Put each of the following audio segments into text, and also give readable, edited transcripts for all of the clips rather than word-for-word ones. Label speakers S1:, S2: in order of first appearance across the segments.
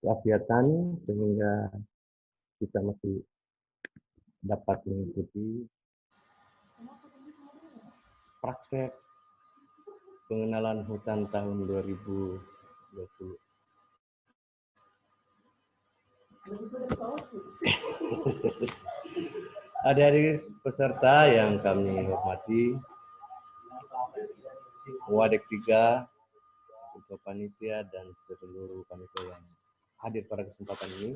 S1: kegiatan sehingga kita masih dapat mengikuti praktek pengenalan hutan tahun 2020. Adik-adik peserta yang kami hormati, Wadek 3, Ketua Panitia dan seluruh panitia yang hadir pada kesempatan ini.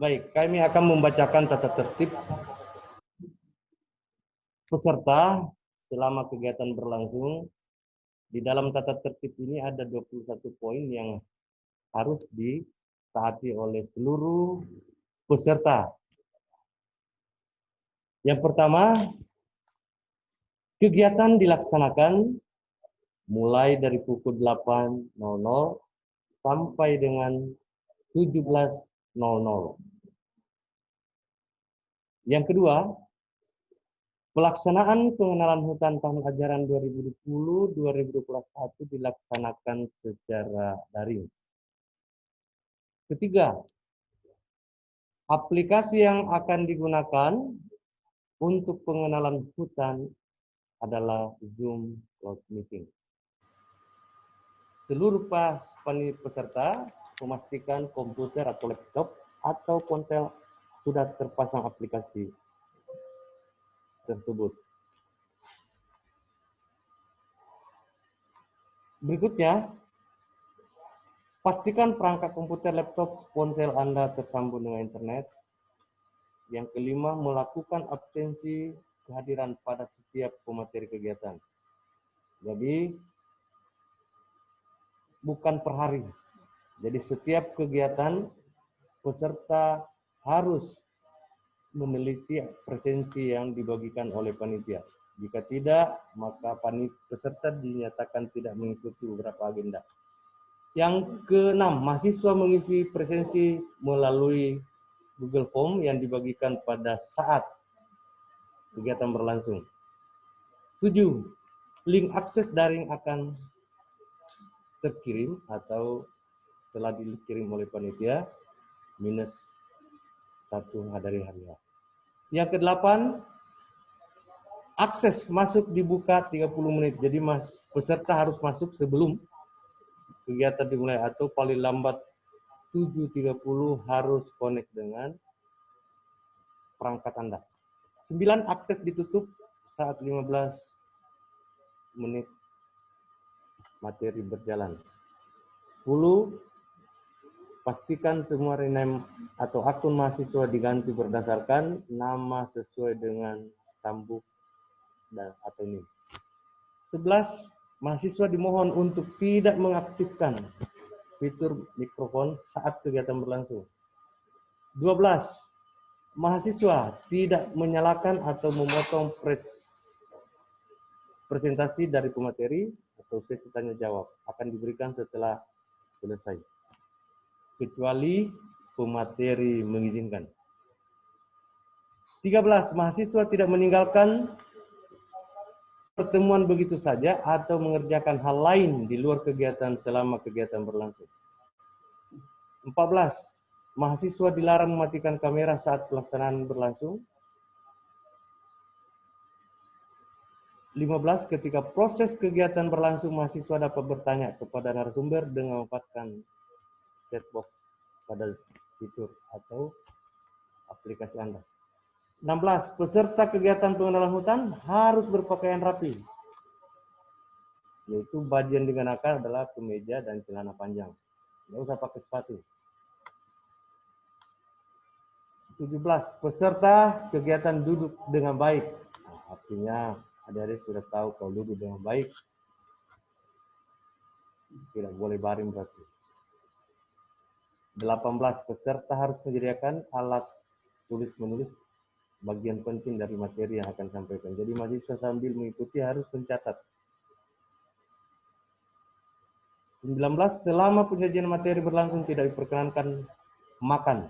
S1: Baik, kami akan membacakan tata tertib peserta selama kegiatan berlangsung. Di dalam tata tertib ini ada 21 poin yang harus ditaati oleh seluruh peserta. Yang pertama, kegiatan dilaksanakan mulai dari pukul 8.00 sampai dengan 17.00. Yang kedua, pelaksanaan pengenalan hutan tahun ajaran 2020-2021 dilaksanakan secara daring. Ketiga, aplikasi yang akan digunakan untuk pengenalan hutan adalah Zoom Cloud Meeting. Seluruh peserta memastikan komputer atau laptop atau ponsel sudah terpasang aplikasi tersebut. Berikutnya, pastikan perangkat komputer, laptop, ponsel Anda tersambung dengan internet. Yang kelima, melakukan absensi kehadiran pada setiap pemateri kegiatan. Jadi, bukan per hari. Jadi setiap kegiatan peserta harus meneliti presensi yang dibagikan oleh panitia. Jika tidak, maka peserta dinyatakan tidak mengikuti beberapa agenda. Yang keenam, mahasiswa mengisi presensi melalui Google Form yang dibagikan pada saat kegiatan berlangsung. 7. Link akses daring akan terkirim atau telah dikirim oleh panitia minus 1 dari hari. Yang ke-8, akses masuk dibuka 30 menit. Jadi peserta harus masuk sebelum kegiatan dimulai atau paling lambat 7.30 harus connect dengan perangkat Anda. 9, akses ditutup saat 15 menit materi berjalan. 10, pastikan semua rename atau akun mahasiswa diganti berdasarkan nama sesuai dengan tambuk dan atau NIM. 11, mahasiswa dimohon untuk tidak mengaktifkan fitur mikrofon saat kegiatan berlangsung. 12, mahasiswa tidak menyalakan atau memotong presentasi dari pemateri atau sesi tanya jawab akan diberikan setelah selesai, kecuali pemateri mengizinkan. 13, mahasiswa tidak meninggalkan pertemuan begitu saja atau mengerjakan hal lain di luar kegiatan selama kegiatan berlangsung. 14, mahasiswa dilarang mematikan kamera saat pelaksanaan berlangsung. 15, ketika proses kegiatan berlangsung, mahasiswa dapat bertanya kepada narasumber dengan memanfaatkan chat box pada fitur atau aplikasi Anda. 16, peserta kegiatan pengenalan hutan harus berpakaian rapi, yaitu baju yang dikenakan adalah kemeja dan celana panjang. Nggak usah pakai sepatu. 17, peserta kegiatan duduk dengan baik. Nah, artinya adik-adik sudah tahu kalau duduk dengan baik, tidak boleh baring berarti. 18, peserta harus menyediakan alat tulis-menulis bagian penting dari materi yang akan disampaikan. Jadi mahasiswa sambil mengikuti harus mencatat. 19. Selama penyajian materi berlangsung tidak diperkenankan makan.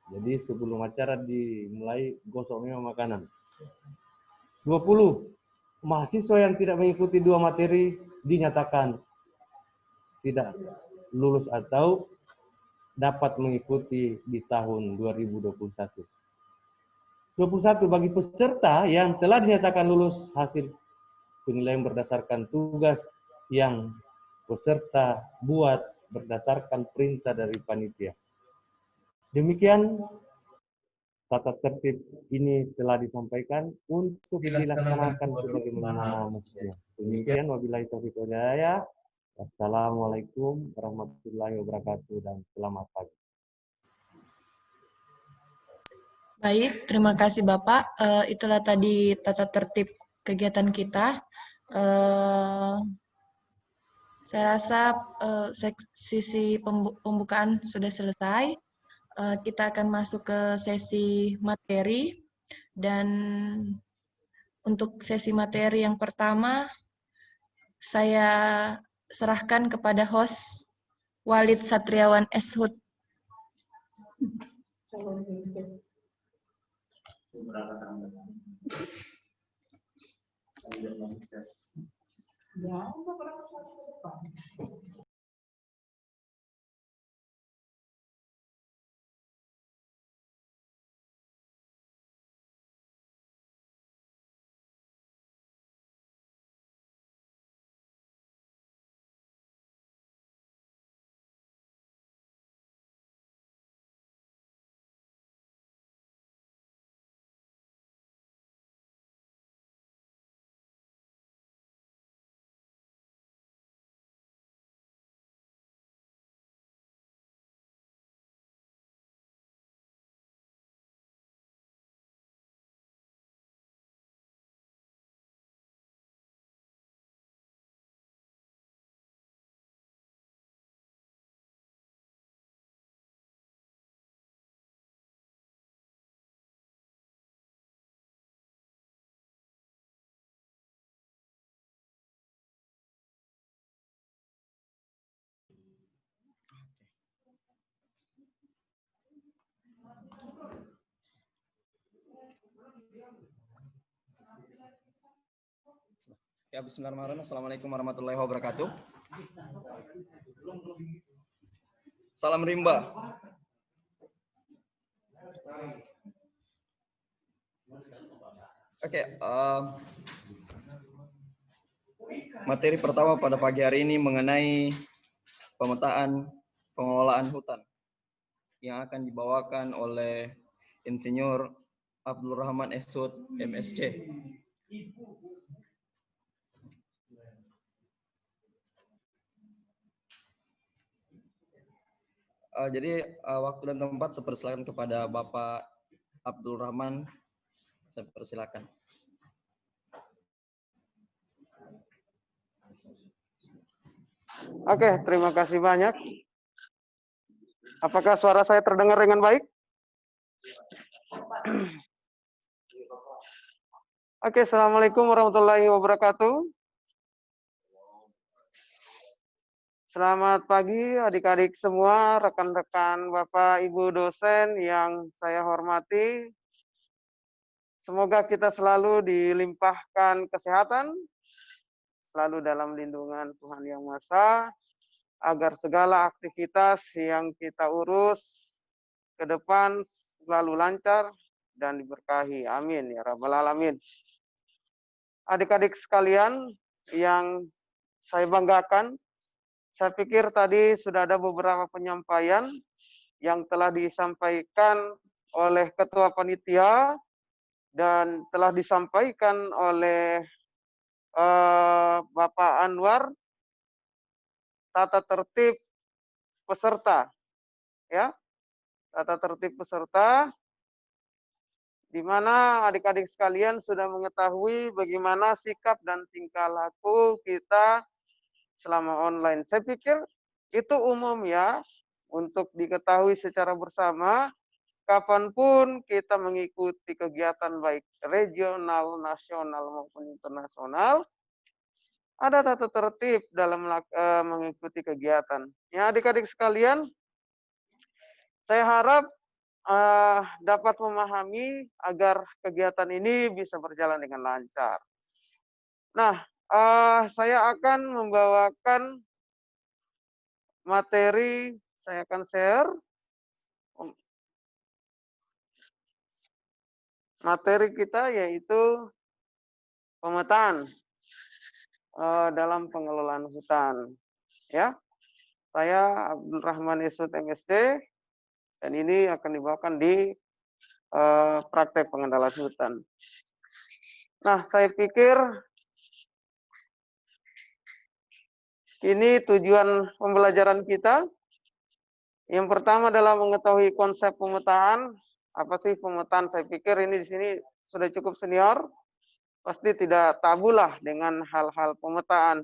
S1: Jadi sebelum acara dimulai gosok memang makanan. 20. Mahasiswa yang tidak mengikuti 2 materi dinyatakan tidak lulus atau dapat mengikuti di tahun 2021. 21. Bagi peserta yang telah dinyatakan lulus, hasil penilaian berdasarkan tugas yang peserta buat berdasarkan perintah dari panitia. Demikian tata tertib ini telah disampaikan untuk dilaksanakan sebagaimana mestinya. Demikian, wabillahi taufiq wal hidayah. Wassalamualaikum warahmatullahi wabarakatuh dan selamat pagi.
S2: Baik, terima kasih Bapak. Itulah tadi tata tertib kegiatan kita. Saya rasa sisi pembukaan sudah selesai. Kita akan masuk ke sesi materi. Dan untuk sesi materi yang pertama, saya serahkan kepada host Walid Satriawan Eshut.
S3: Ya, bismillahirrahmanirrahim. Assalamualaikum warahmatullahi wabarakatuh. Salam rimba. Oke, materi pertama pada pagi hari ini mengenai pemetaan pengelolaan hutan yang akan dibawakan oleh Insinyur Abdul Rahman Eshut, MSc. Jadi waktu dan tempat saya persilakan kepada Bapak Abdul Rahman. Saya persilakan.
S4: Oke, terima kasih banyak. Apakah suara saya terdengar dengan baik? Oke, Assalamualaikum warahmatullahi wabarakatuh. Selamat pagi adik-adik semua, rekan-rekan Bapak Ibu dosen yang saya hormati. Semoga kita selalu dilimpahkan kesehatan, selalu dalam lindungan Tuhan Yang Maha Esa, agar segala aktivitas yang kita urus ke depan selalu lancar dan diberkahi. Amin ya rabbal alamin. Adik-adik sekalian yang saya banggakan, saya pikir tadi sudah ada beberapa penyampaian yang telah disampaikan oleh Ketua Panitia dan telah disampaikan oleh Bapak Anwar, tata tertib peserta, ya, tata tertib peserta, di mana adik-adik sekalian sudah mengetahui bagaimana sikap dan tingkah laku kita selama online. Saya pikir itu umum ya, untuk diketahui secara bersama, kapanpun kita mengikuti kegiatan baik regional, nasional maupun internasional, ada tata tertib dalam mengikuti kegiatan. Ya, adik-adik sekalian, saya harap dapat memahami agar kegiatan ini bisa berjalan dengan lancar. Nah, saya akan membawakan materi, saya akan share materi kita yaitu pemetaan dalam pengelolaan hutan. Ya, saya Abdul Rahman Esud MSc dan ini akan dibawakan di praktek pengendalian hutan. Nah, saya pikir ini tujuan pembelajaran kita. Yang pertama adalah mengetahui konsep pemetaan. Apa sih pemetaan? Saya pikir ini di sini sudah cukup senior. Pasti tidak tabu lah dengan hal-hal pemetaan.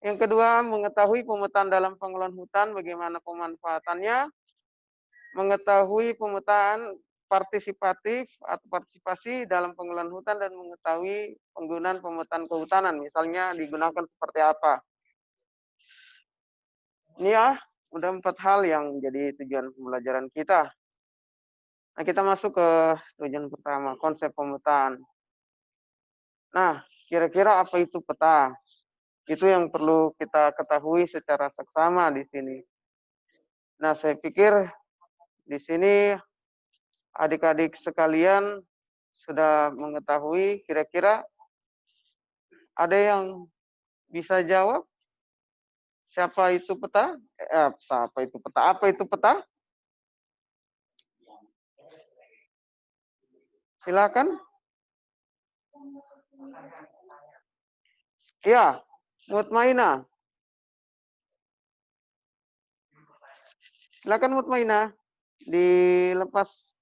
S4: Yang kedua, mengetahui pemetaan dalam pengelolaan hutan, bagaimana pemanfaatannya. Mengetahui pemetaan partisipatif atau partisipasi dalam pengelolaan hutan dan mengetahui penggunaan pemetaan kehutanan, misalnya digunakan seperti apa. Ini ya, udah 4 hal yang menjadi tujuan pembelajaran kita. Nah, kita masuk ke tujuan pertama, konsep pemetaan. Nah, kira-kira apa itu peta? Itu yang perlu kita ketahui secara seksama di sini. Nah, saya pikir di sini adik-adik sekalian sudah mengetahui, kira-kira ada yang bisa jawab? Siapa itu peta? Siapa itu peta? Apa itu peta? Silakan. Ya, Mutmainah. Silakan Mutmainah. Dilepas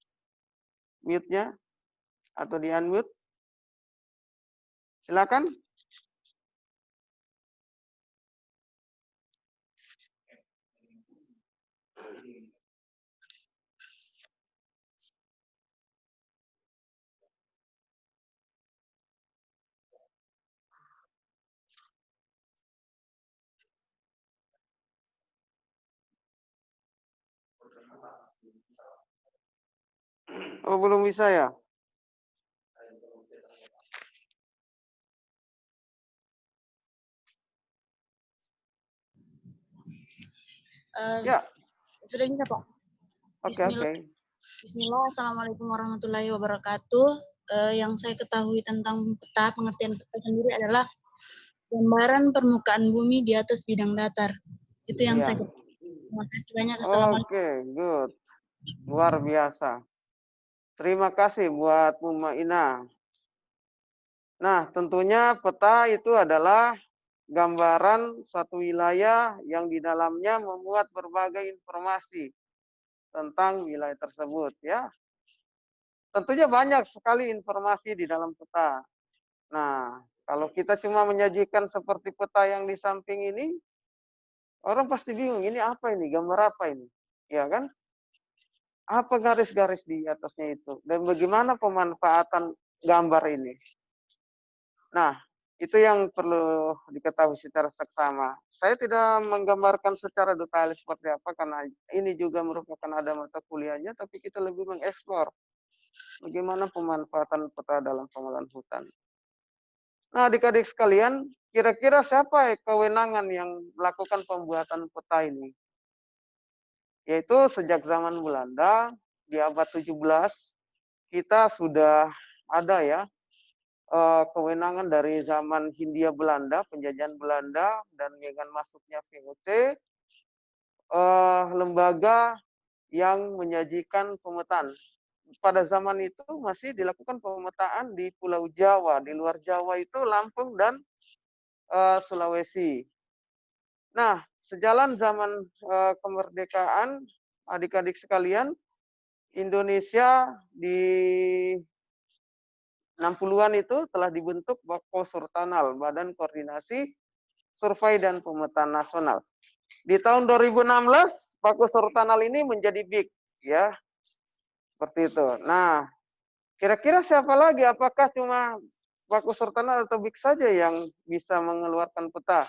S4: mute-nya atau di unmute. Silakan. Oh, belum bisa ya? Ya.
S5: Sudah bisa, Pak.
S4: Oke, oke.
S5: Bismillah, Assalamualaikum warahmatullahi wabarakatuh. Yang saya ketahui tentang peta, pengertian peta sendiri adalah gambaran permukaan bumi di atas bidang datar. Itu yang saya ketahui. Terima kasih banyak. Assalamualaikum.
S4: Oke, good. Luar biasa. Terima kasih buat Mumaina. Nah, tentunya peta itu adalah gambaran satu wilayah yang di dalamnya memuat berbagai informasi tentang wilayah tersebut, ya. Tentunya banyak sekali informasi di dalam peta. Nah, kalau kita cuma menyajikan seperti peta yang di samping ini, orang pasti bingung, ini apa ini? Gambar apa ini? Ya kan? Apa garis-garis di atasnya itu? Dan bagaimana pemanfaatan gambar ini? Nah, itu yang perlu diketahui secara seksama. Saya tidak menggambarkan secara detail seperti apa, karena ini juga merupakan ada mata kuliahnya, tapi kita lebih mengeksplor bagaimana pemanfaatan peta dalam pengelolaan hutan. Nah, adik-adik sekalian, kira-kira siapa kewenangan yang melakukan pembuatan peta ini? Yaitu sejak zaman Belanda, di abad 17, kita sudah ada ya, kewenangan dari zaman Hindia Belanda, penjajahan Belanda, dan dengan masuknya VOC, lembaga yang menyajikan pemetaan. Pada zaman itu masih dilakukan pemetaan di Pulau Jawa, di luar Jawa itu Lampung dan Sulawesi. Nah, sejalan zaman kemerdekaan, adik-adik sekalian, Indonesia di 60-an itu telah dibentuk Bako Surtanal, Badan Koordinasi Survei dan Pemetaan Nasional. Di tahun 2016, Bako Surtanal ini menjadi BIK, ya. Seperti itu. Nah, kira-kira siapa lagi? Apakah cuma Wako Sultana atau BIK saja yang bisa mengeluarkan peta?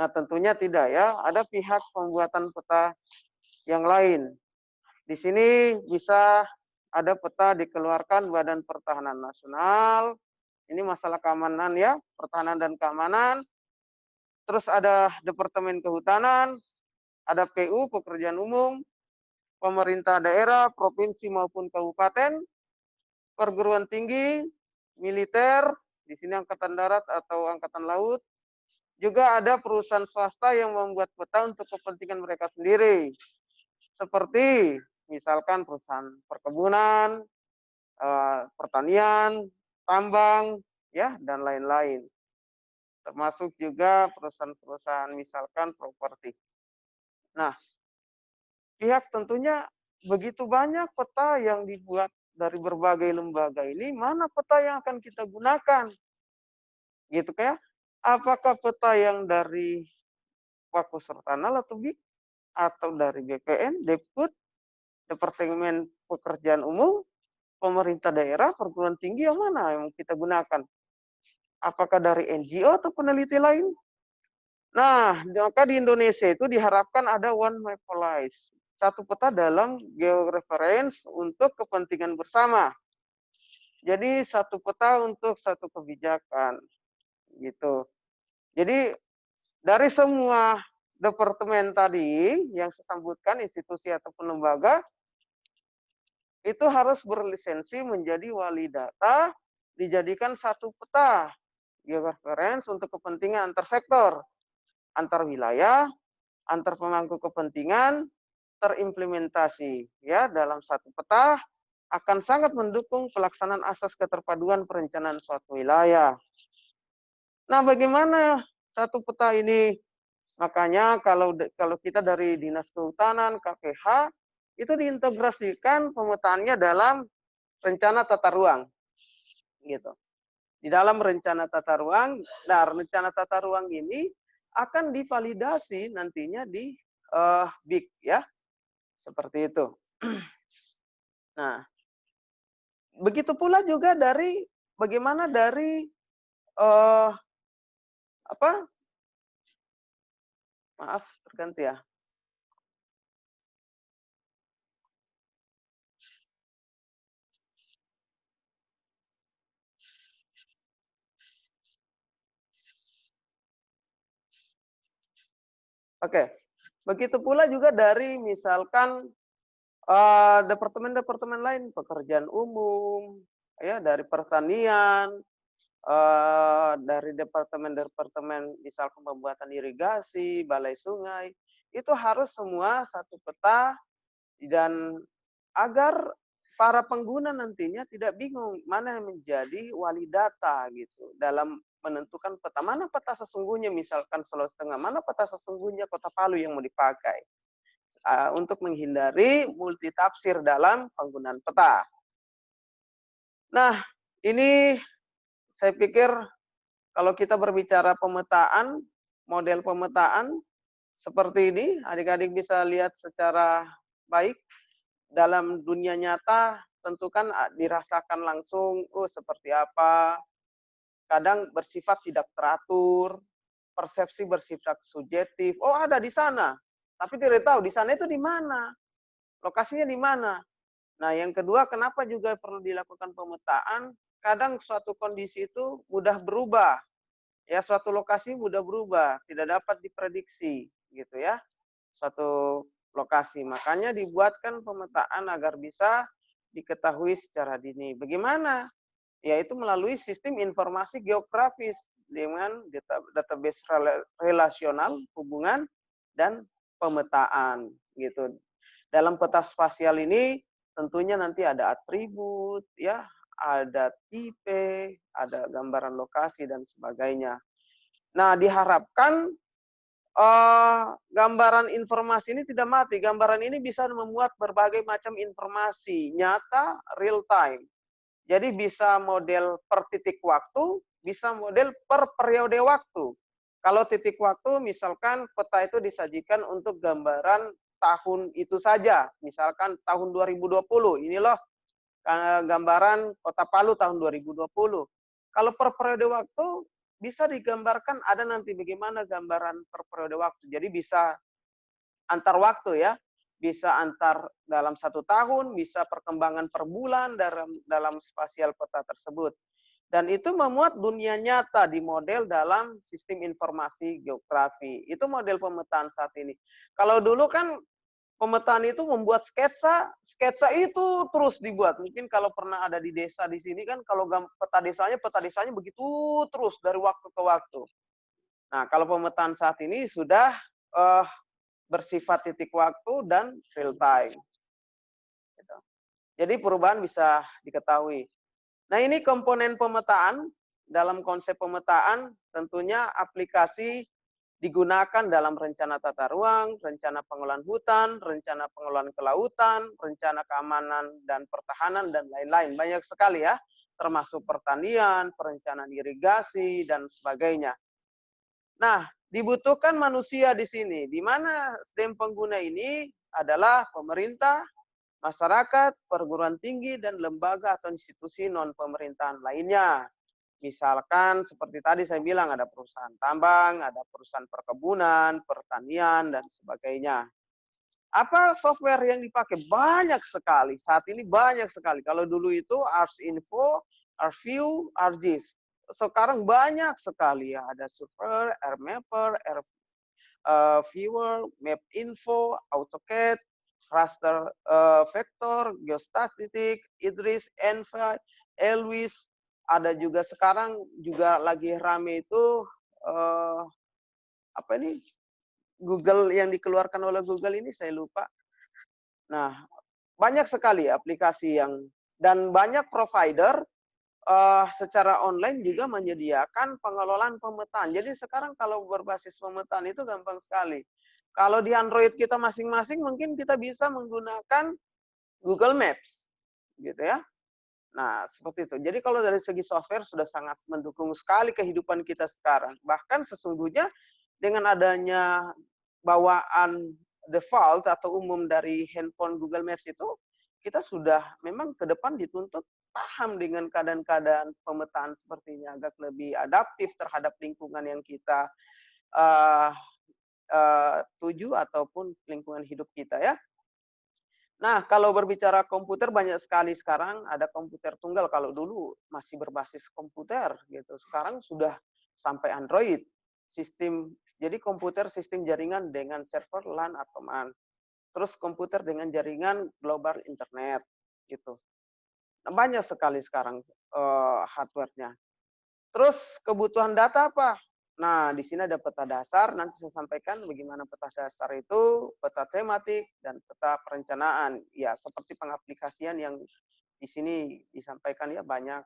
S4: Nah, tentunya tidak ya. Ada pihak pembuatan peta yang lain. Di sini bisa ada peta dikeluarkan Badan Pertahanan Nasional. Ini masalah keamanan ya, pertahanan dan keamanan. Terus ada Departemen Kehutanan, ada PU, Pekerjaan Umum, pemerintah daerah, provinsi maupun kabupaten, perguruan tinggi, militer, di sini Angkatan Darat atau Angkatan Laut. Juga ada perusahaan swasta yang membuat peta untuk kepentingan mereka sendiri. Seperti misalkan perusahaan perkebunan, pertanian, tambang, ya, dan lain-lain. Termasuk juga perusahaan-perusahaan misalkan properti. Nah, pihak tentunya begitu banyak peta yang dibuat dari berbagai lembaga ini, mana peta yang akan kita gunakan? Gitu kayak, apakah peta yang dari Wako Sultana atau BIK, atau dari BPN, Depkut, Departemen Pekerjaan Umum, pemerintah daerah, perguruan tinggi, yang mana yang kita gunakan? Apakah dari NGO atau peneliti lain? Nah, maka di Indonesia itu diharapkan ada one map policy, satu peta dalam georeference untuk kepentingan bersama. Jadi satu peta untuk satu kebijakan, gitu. Jadi dari semua departemen tadi yang saya sebutkan, institusi ataupun lembaga, itu harus berlisensi menjadi wali data, dijadikan satu peta georeference untuk kepentingan antar sektor, antar wilayah, antar pemangku kepentingan, terimplementasi ya dalam satu peta akan sangat mendukung pelaksanaan asas keterpaduan perencanaan suatu wilayah. Nah, bagaimana satu peta ini? Makanya kalau kita dari Dinas Kehutanan, KPH, itu diintegrasikan pemetaannya dalam rencana tata ruang. Gitu. Di dalam rencana tata ruang, nah rencana tata ruang ini akan divalidasi nantinya di BIK ya. Seperti itu. Nah, begitu pula juga dari bagaimana dari maaf terganti ya. Oke, begitu pula juga dari misalkan departemen-departemen lain, pekerjaan umum, ya dari pertanian, dari departemen-departemen misalkan pembuatan irigasi, balai sungai, itu harus semua satu peta dan agar para pengguna nantinya tidak bingung mana yang menjadi wali data gitu dalam menentukan peta, mana peta sesungguhnya misalkan Sulawesi Tengah, mana peta sesungguhnya Kota Palu yang mau dipakai untuk menghindari multitafsir dalam penggunaan peta. Nah, ini saya pikir kalau kita berbicara pemetaan, model pemetaan seperti ini, adik-adik bisa lihat secara baik dalam dunia nyata, tentu kan dirasakan langsung, seperti apa, kadang bersifat tidak teratur, persepsi bersifat subjektif. Oh, ada di sana, tapi tidak tahu di sana itu di mana, lokasinya di mana. Nah, yang kedua, kenapa juga perlu dilakukan pemetaan? Kadang suatu kondisi itu mudah berubah, ya suatu lokasi mudah berubah, tidak dapat diprediksi, gitu ya, suatu lokasi. Makanya dibuatkan pemetaan agar bisa diketahui secara dini. Bagaimana? Yaitu melalui sistem informasi geografis dengan database relasional, hubungan, dan pemetaan gitu. Dalam peta spasial ini tentunya nanti ada atribut, ya, ada tipe, ada gambaran lokasi dan sebagainya. Nah, diharapkan gambaran informasi ini tidak mati. Gambaran ini bisa memuat berbagai macam informasi nyata, real time. Jadi bisa model per titik waktu, bisa model per periode waktu. Kalau titik waktu, misalkan peta itu disajikan untuk gambaran tahun itu saja. Misalkan tahun 2020, ini loh gambaran Kota Palu tahun 2020. Kalau per periode waktu bisa digambarkan ada nanti bagaimana gambaran per periode waktu. Jadi bisa antar waktu ya, bisa antar dalam 1 tahun, bisa perkembangan per bulan dalam spasial peta tersebut. Dan itu memuat dunia nyata di model dalam sistem informasi geografi. Itu model pemetaan saat ini. Kalau dulu kan pemetaan itu membuat sketsa, sketsa itu terus dibuat. Mungkin kalau pernah ada di desa di sini kan, kalau peta desanya begitu terus dari waktu ke waktu. Nah, kalau pemetaan saat ini sudah bersifat titik waktu dan real time. Gitu. Jadi perubahan bisa diketahui. Nah, ini komponen pemetaan. Dalam konsep pemetaan, tentunya aplikasi digunakan dalam rencana tata ruang, rencana pengelolaan hutan, rencana pengelolaan kelautan, rencana keamanan dan pertahanan, dan lain-lain. Banyak sekali ya, termasuk pertanian, perencanaan irigasi, dan sebagainya. Nah, dibutuhkan manusia di sini, di mana SDM pengguna ini adalah pemerintah, masyarakat, perguruan tinggi, dan lembaga atau institusi non-pemerintahan lainnya. Misalkan seperti tadi saya bilang ada perusahaan tambang, ada perusahaan perkebunan, pertanian, dan sebagainya. Apa software yang dipakai? Banyak sekali. Saat ini banyak sekali. Kalau dulu itu ArsInfo, ArcView, ArcGIS. Sekarang banyak sekali ya. Ada Surveyor, AirMapper, AirViewer, MapInfo, AutoCAD, raster vektor, geostatistik, IDRIS, Envi, Elwis. Ada juga sekarang juga lagi rame itu apa ini Google yang dikeluarkan oleh Google ini saya lupa. Nah, banyak sekali aplikasi yang dan banyak provider secara online juga menyediakan pengelolaan pemetaan. Jadi sekarang kalau berbasis pemetaan itu gampang sekali. Kalau di Android kita masing-masing mungkin kita bisa menggunakan Google Maps, gitu ya. Nah, seperti itu. Jadi kalau dari segi software sudah sangat mendukung sekali kehidupan kita sekarang. Bahkan sesungguhnya dengan adanya bawaan default atau umum dari handphone Google Maps itu, kita sudah memang ke depan dituntut paham dengan keadaan-keadaan pemetaan seperti ini, agak lebih adaptif terhadap lingkungan yang kita tuju ataupun lingkungan hidup kita ya. Nah, kalau berbicara komputer banyak sekali sekarang ada komputer tunggal. Kalau dulu masih berbasis komputer gitu. Sekarang sudah sampai Android. Jadi komputer sistem jaringan dengan server LAN atau MAN. Terus komputer dengan jaringan global internet gitu. Nah, banyak sekali sekarang hardware-nya. Terus kebutuhan data apa? Nah, di sini ada peta dasar, nanti saya sampaikan bagaimana peta dasar itu, peta tematik, dan peta perencanaan. Ya, seperti pengaplikasian yang di sini disampaikan ya, banyak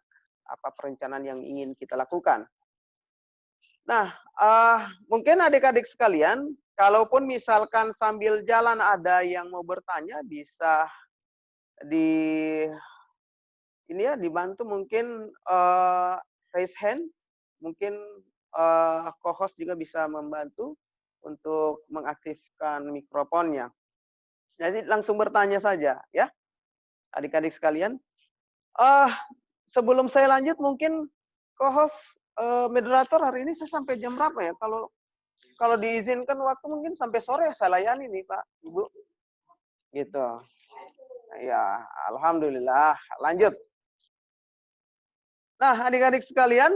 S4: apa perencanaan yang ingin kita lakukan. Nah, mungkin adik-adik sekalian, kalaupun misalkan sambil jalan ada yang mau bertanya, bisa ini ya dibantu mungkin raise hand, mungkin co-host juga bisa membantu untuk mengaktifkan mikrofonnya. Jadi langsung bertanya saja ya, adik-adik sekalian. Sebelum saya lanjut mungkin co-host moderator hari ini saya sampai jam berapa ya? Kalau diizinkan waktu mungkin sampai sore saya layani nih Pak, Ibu. Gitu. Ya, alhamdulillah. Lanjut. Nah, adik-adik sekalian,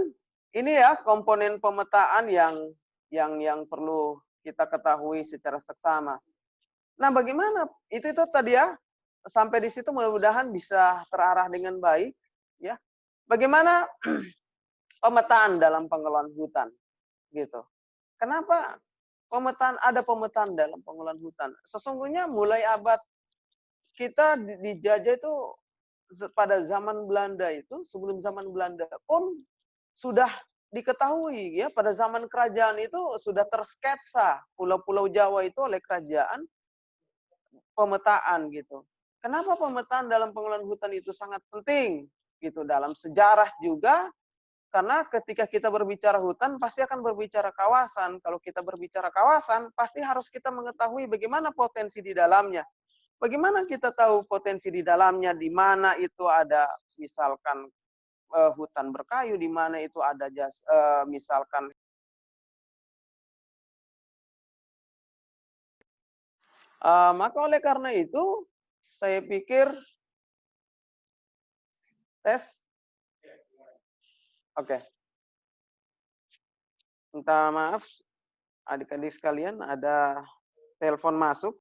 S4: ini ya komponen pemetaan yang perlu kita ketahui secara seksama. Nah, bagaimana? Itu tadi ya, sampai di situ mudah-mudahan bisa terarah dengan baik, ya. Bagaimana pemetaan dalam pengelolaan hutan, gitu. Kenapa ada pemetaan dalam pengelolaan hutan? Sesungguhnya mulai abad kita dijajah itu pada zaman Belanda itu, sebelum zaman Belanda pun sudah diketahui ya, pada zaman kerajaan itu sudah tersketsa pulau-pulau Jawa itu oleh kerajaan pemetaan gitu. Kenapa pemetaan dalam pengelolaan hutan itu sangat penting gitu, dalam sejarah juga Karena ketika kita berbicara hutan, pasti akan berbicara kawasan. Kalau kita berbicara kawasan, pasti harus kita mengetahui bagaimana potensi di dalamnya. Bagaimana kita tahu potensi di dalamnya, di mana itu ada misalkan hutan berkayu, di mana itu ada misalkan maka oleh karena itu saya pikir tes. Oke. Minta maaf adik-adik sekalian, ada telepon masuk.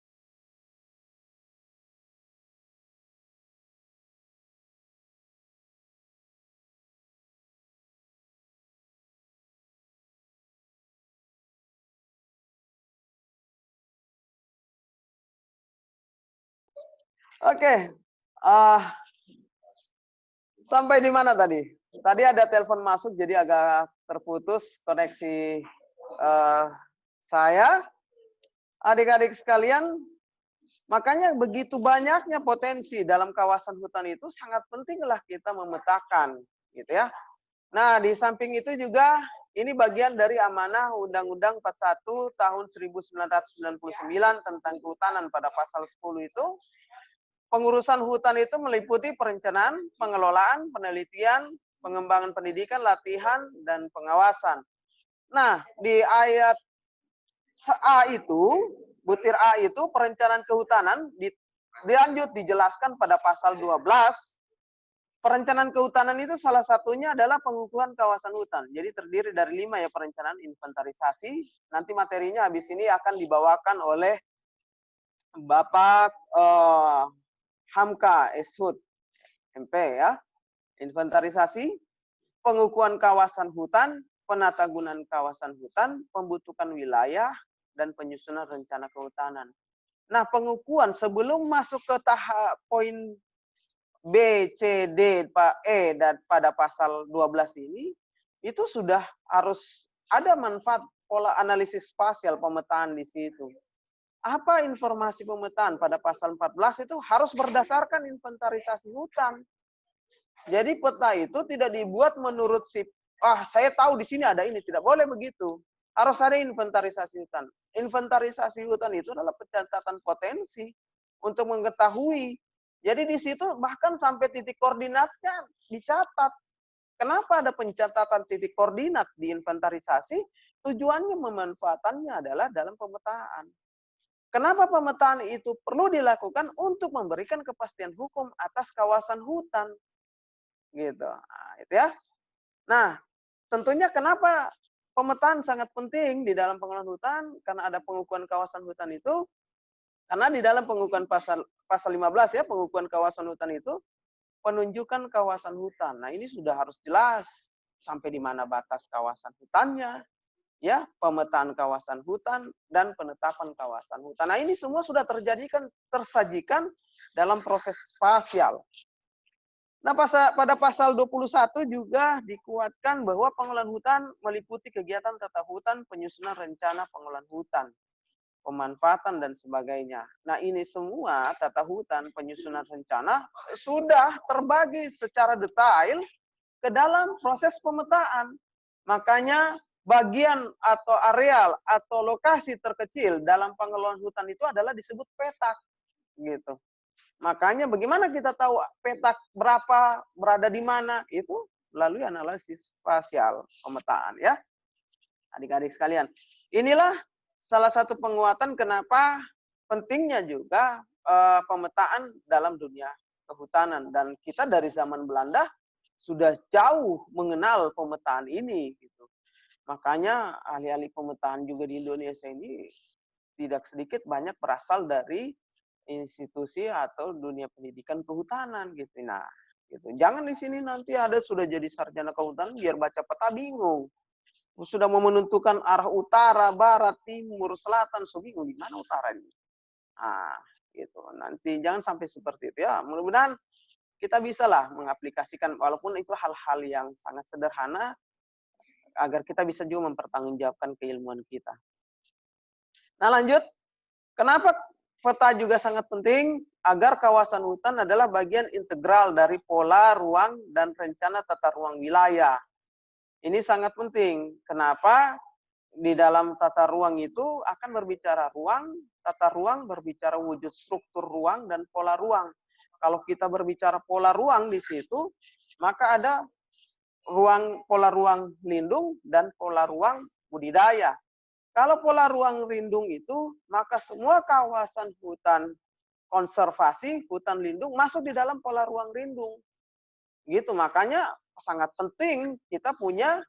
S4: Oke. Sampai di mana tadi? Tadi ada telepon masuk, jadi agak terputus koneksi saya. Adik-adik sekalian, makanya begitu banyaknya potensi dalam kawasan hutan itu sangat pentinglah kita memetakan, gitu ya. Nah, di samping itu juga ini bagian dari amanah Undang-Undang 41 tahun 1999 tentang kehutanan pada pasal 10 itu. Pengurusan hutan itu meliputi perencanaan, pengelolaan, penelitian, pengembangan pendidikan, latihan, dan pengawasan. Nah, di ayat A itu, butir A itu, perencanaan kehutanan, dilanjut dijelaskan pada pasal 12. Perencanaan kehutanan itu salah satunya adalah pengukuhan kawasan hutan. Jadi terdiri dari 5 ya, perencanaan, inventarisasi. Nanti materinya habis ini akan dibawakan oleh Bapak Hamka Eshud MP ya. Inventarisasi, pengukuhan kawasan hutan, penatagunan kawasan hutan, pembentukan wilayah, dan penyusunan rencana kehutanan. Nah, pengukuhan sebelum masuk ke tahap poin B, C, D, E dan pada pasal 12 ini, itu sudah harus ada manfaat pola analisis spasial pemetaan di situ. Apa informasi pemetaan pada pasal 14 itu harus berdasarkan inventarisasi hutan. Jadi peta itu tidak dibuat menurut saya tahu di sini ada ini, tidak boleh begitu. Harus ada inventarisasi hutan. Inventarisasi hutan itu adalah pencatatan potensi untuk mengetahui. Jadi di situ bahkan sampai titik koordinatnya dicatat. Kenapa ada pencatatan titik koordinat di inventarisasi? Tujuannya pemanfaatannya adalah dalam pemetaan. Kenapa pemetaan itu perlu dilakukan? Untuk memberikan kepastian hukum atas kawasan hutan. Gitu. Nah, itu ya. Nah, tentunya kenapa pemetaan sangat penting di dalam pengelolaan hutan? Karena ada pengukuhan kawasan hutan itu. Karena di dalam pengukuhan pasal 15 ya, pengukuhan kawasan hutan itu penunjukan kawasan hutan. Nah, ini sudah harus jelas sampai di mana batas kawasan hutannya, ya, pemetaan kawasan hutan dan penetapan kawasan hutan. Nah, ini semua sudah tersajikan dalam proses spasial. Nah, pada pasal 21 juga dikuatkan bahwa pengelolaan hutan meliputi kegiatan tata hutan, penyusunan rencana pengelolaan hutan, pemanfaatan dan sebagainya. Nah, ini semua tata hutan, penyusunan rencana sudah terbagi secara detail ke dalam proses pemetaan. Makanya bagian atau areal atau lokasi terkecil dalam pengelolaan hutan itu adalah disebut petak, gitu. Makanya bagaimana kita tahu petak berapa, berada di mana, itu melalui analisis spasial pemetaan ya. Adik-adik sekalian, inilah salah satu penguatan kenapa pentingnya juga pemetaan dalam dunia kehutanan. Dan kita dari zaman Belanda sudah jauh mengenal pemetaan ini, gitu. Makanya ahli-ahli pemetaan juga di Indonesia ini tidak sedikit banyak berasal dari institusi atau dunia pendidikan kehutanan, gitu. Nah, gitu. Jangan di sini nanti ada sudah jadi sarjana kehutanan biar baca peta bingung. Sudah mau menentukan arah utara, barat, timur, selatan, so bingung di mana utara ini. Nah, gitu. Nanti jangan sampai seperti itu ya. Mudah-mudahan kita bisalah mengaplikasikan walaupun itu hal-hal yang sangat sederhana agar kita bisa juga mempertanggungjawabkan keilmuan kita. Nah, lanjut. Kenapa peta juga sangat penting? Agar kawasan hutan adalah bagian integral dari pola ruang dan rencana tata ruang wilayah. Ini sangat penting. Kenapa? Di dalam tata ruang itu akan berbicara ruang, tata ruang berbicara wujud struktur ruang dan pola ruang. Kalau kita berbicara pola ruang di situ, maka ada pola ruang lindung dan pola ruang budidaya. Kalau pola ruang lindung itu, maka semua kawasan hutan konservasi, hutan lindung masuk di dalam pola ruang lindung. Gitu, makanya sangat penting kita punya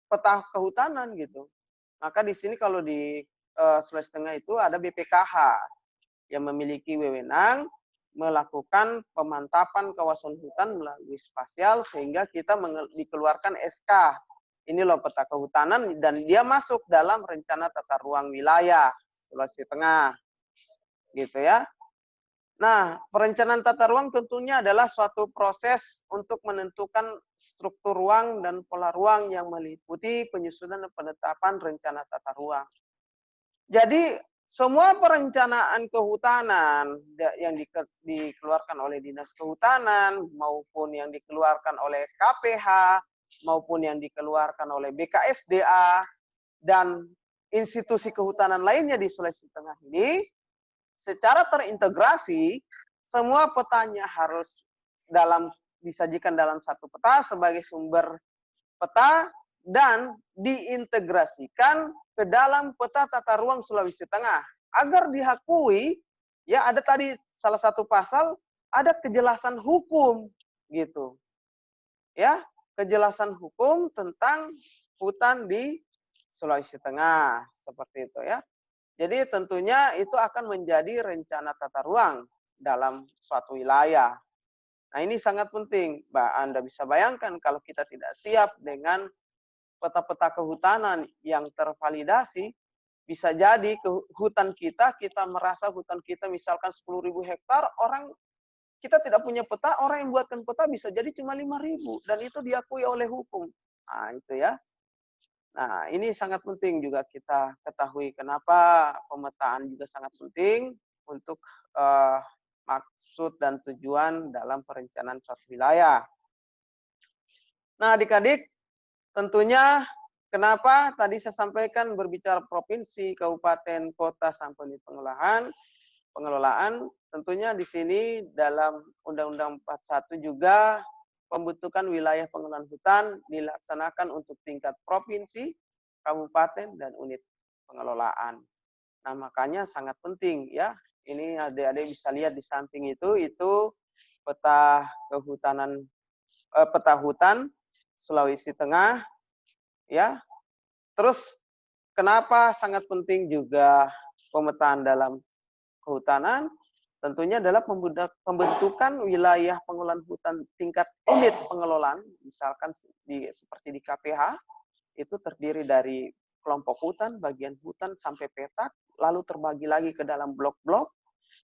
S4: peta kehutanan gitu. Maka di sini kalau di Sulawesi Tengah itu ada BPKH yang memiliki wewenang melakukan pemantapan kawasan hutan melalui spasial sehingga kita dikeluarkan SK. Ini loh peta kehutanan dan dia masuk dalam rencana tata ruang wilayah Sulawesi Tengah. Gitu ya. Nah, perencanaan tata ruang tentunya adalah suatu proses untuk menentukan struktur ruang dan pola ruang yang meliputi penyusunan dan penetapan rencana tata ruang. Jadi, semua perencanaan kehutanan yang dikeluarkan oleh Dinas Kehutanan, maupun yang dikeluarkan oleh KPH, maupun yang dikeluarkan oleh BKSDA, dan institusi kehutanan lainnya di Sulawesi Tengah ini, secara terintegrasi, semua petanya harus disajikan dalam satu peta sebagai sumber peta dan diintegrasikan ke dalam peta tata ruang Sulawesi Tengah agar dihakui, ya ada tadi salah satu pasal ada kejelasan hukum gitu. Ya, kejelasan hukum tentang hutan di Sulawesi Tengah seperti itu ya. Jadi tentunya itu akan menjadi rencana tata ruang dalam suatu wilayah. Nah ini sangat penting, Mbak. Anda bisa bayangkan kalau kita tidak siap dengan peta-peta kehutanan yang tervalidasi, bisa jadi hutan kita merasa hutan kita misalkan 10.000 hektar, kita tidak punya peta, orang yang buatkan peta bisa jadi cuma 5.000 dan itu diakui oleh hukum. Nah itu ya. Nah, ini sangat penting juga kita ketahui kenapa pemetaan juga sangat penting untuk maksud dan tujuan dalam perencanaan suatu wilayah. Nah, adik-adik, tentunya kenapa tadi saya sampaikan berbicara provinsi, kabupaten, kota sampai di pengelolaan, tentunya di sini dalam Undang-Undang 41 juga pembentukan wilayah pengelolaan hutan dilaksanakan untuk tingkat provinsi, kabupaten, dan unit pengelolaan. Nah, makanya sangat penting ya. Ini adik-adik bisa lihat di samping itu peta kehutanan, peta hutan Sulawesi Tengah ya. Terus kenapa sangat penting juga pemetaan dalam kehutanan? Tentunya adalah pembentukan wilayah pengelolaan hutan tingkat unit pengelolaan, misalkan seperti di KPH, itu terdiri dari kelompok hutan, bagian hutan, sampai petak, lalu terbagi lagi ke dalam blok-blok,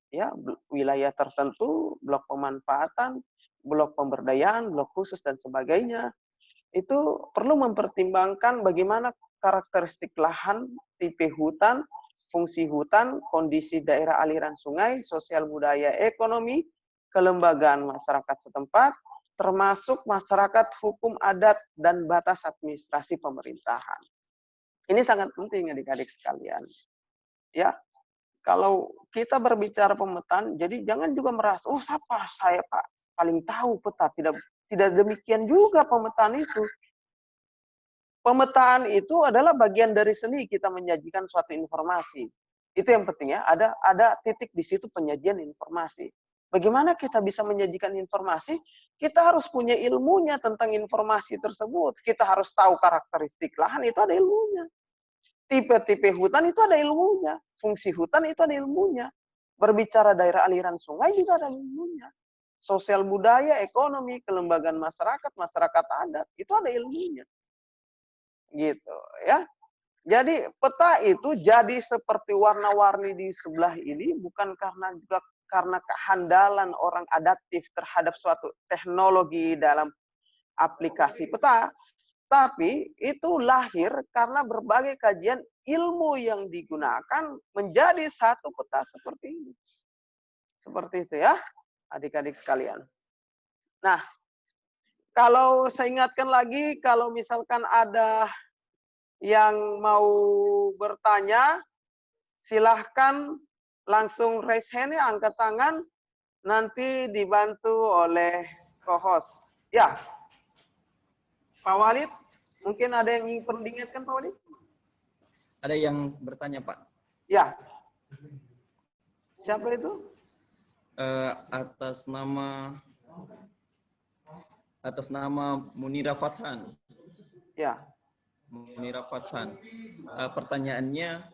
S4: ya wilayah tertentu, blok pemanfaatan, blok pemberdayaan, blok khusus, dan sebagainya. Itu perlu mempertimbangkan bagaimana karakteristik lahan, tipe hutan, fungsi hutan, kondisi daerah aliran sungai, sosial budaya ekonomi, kelembagaan masyarakat setempat, termasuk masyarakat hukum adat dan batas administrasi pemerintahan. Ini sangat penting adik-adik sekalian. Ya, kalau kita berbicara pemetaan, jadi jangan juga merasa, oh siapa saya Pak paling tahu peta. Tidak demikian juga pemetaan itu. Pemetaan itu adalah bagian dari seni kita menyajikan suatu informasi. Itu yang penting ya, ada titik di situ penyajian informasi. Bagaimana kita bisa menyajikan informasi? Kita harus punya ilmunya tentang informasi tersebut. Kita harus tahu karakteristik lahan, itu ada ilmunya. Tipe-tipe hutan itu ada ilmunya. Fungsi hutan itu ada ilmunya. Berbicara daerah aliran sungai juga ada ilmunya. Sosial budaya, ekonomi, kelembagaan masyarakat, masyarakat adat, itu ada ilmunya. Gitu ya. Jadi peta itu jadi seperti warna-warni di sebelah ini bukan karena kehandalan orang adaptif terhadap suatu teknologi dalam aplikasi peta, tapi itu lahir karena berbagai kajian ilmu yang digunakan menjadi satu peta seperti ini. Seperti itu ya, adik-adik sekalian. Nah, Kalau saya ingatkan lagi, kalau misalkan ada yang mau bertanya, silahkan langsung raise hand ya, angkat tangan, nanti dibantu oleh co-host. Ya, Pak Walid, mungkin ada yang perlu diingatkan Pak Walid?
S3: Ada yang bertanya, Pak.
S4: Ya. Siapa itu?
S3: Atas nama Munira Fathan.
S4: Ya.
S3: Munira Fathan. Pertanyaannya,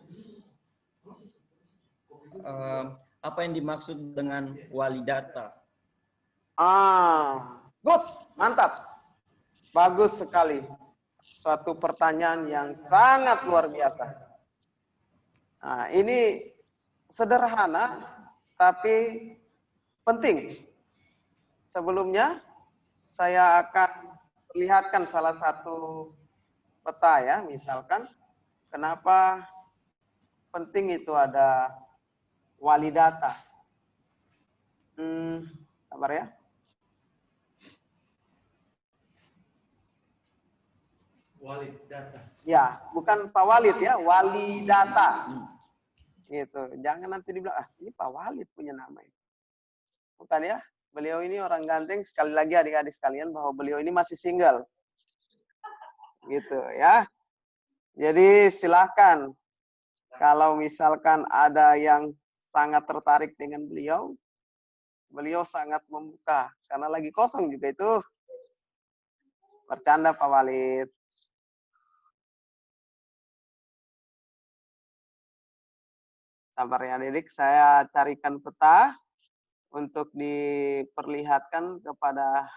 S3: apa yang dimaksud dengan wali data?
S4: Good, mantap. Bagus sekali. Suatu pertanyaan yang sangat luar biasa. Nah, ini sederhana, tapi penting. Sebelumnya, saya akan perlihatkan salah satu peta ya, misalkan kenapa penting itu ada wali data. Sabar ya.
S1: Wali data.
S4: Ya, bukan Pak Walid ya, wali data. Gitu. Jangan nanti dibilang, ini Pak Walid punya nama ini. Bukan ya. Beliau ini orang ganteng, sekali lagi adik-adik sekalian bahwa beliau ini masih single. Gitu ya. Jadi silakan kalau misalkan ada yang sangat tertarik dengan beliau, beliau sangat membuka karena lagi kosong juga itu. Bercanda Pak Walid. Sabar ya adik, saya carikan peta untuk diperlihatkan kepada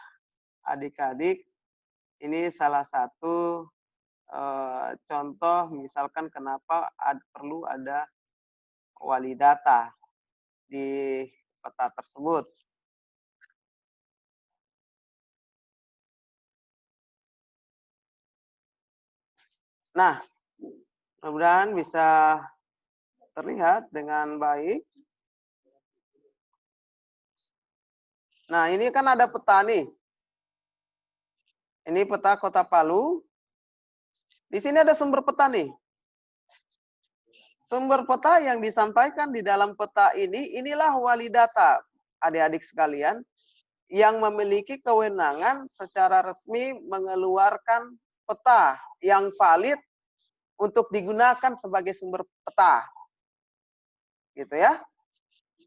S4: adik-adik. Ini salah satu contoh misalkan kenapa perlu ada wali data di peta tersebut. Nah, mudah-mudahan bisa terlihat dengan baik. Nah, ini kan ada peta nih. Ini peta Kota Palu. Di sini ada sumber peta nih. Sumber peta yang disampaikan di dalam peta ini, inilah wali data, adik-adik sekalian, yang memiliki kewenangan secara resmi mengeluarkan peta yang valid untuk digunakan sebagai sumber peta. Gitu ya.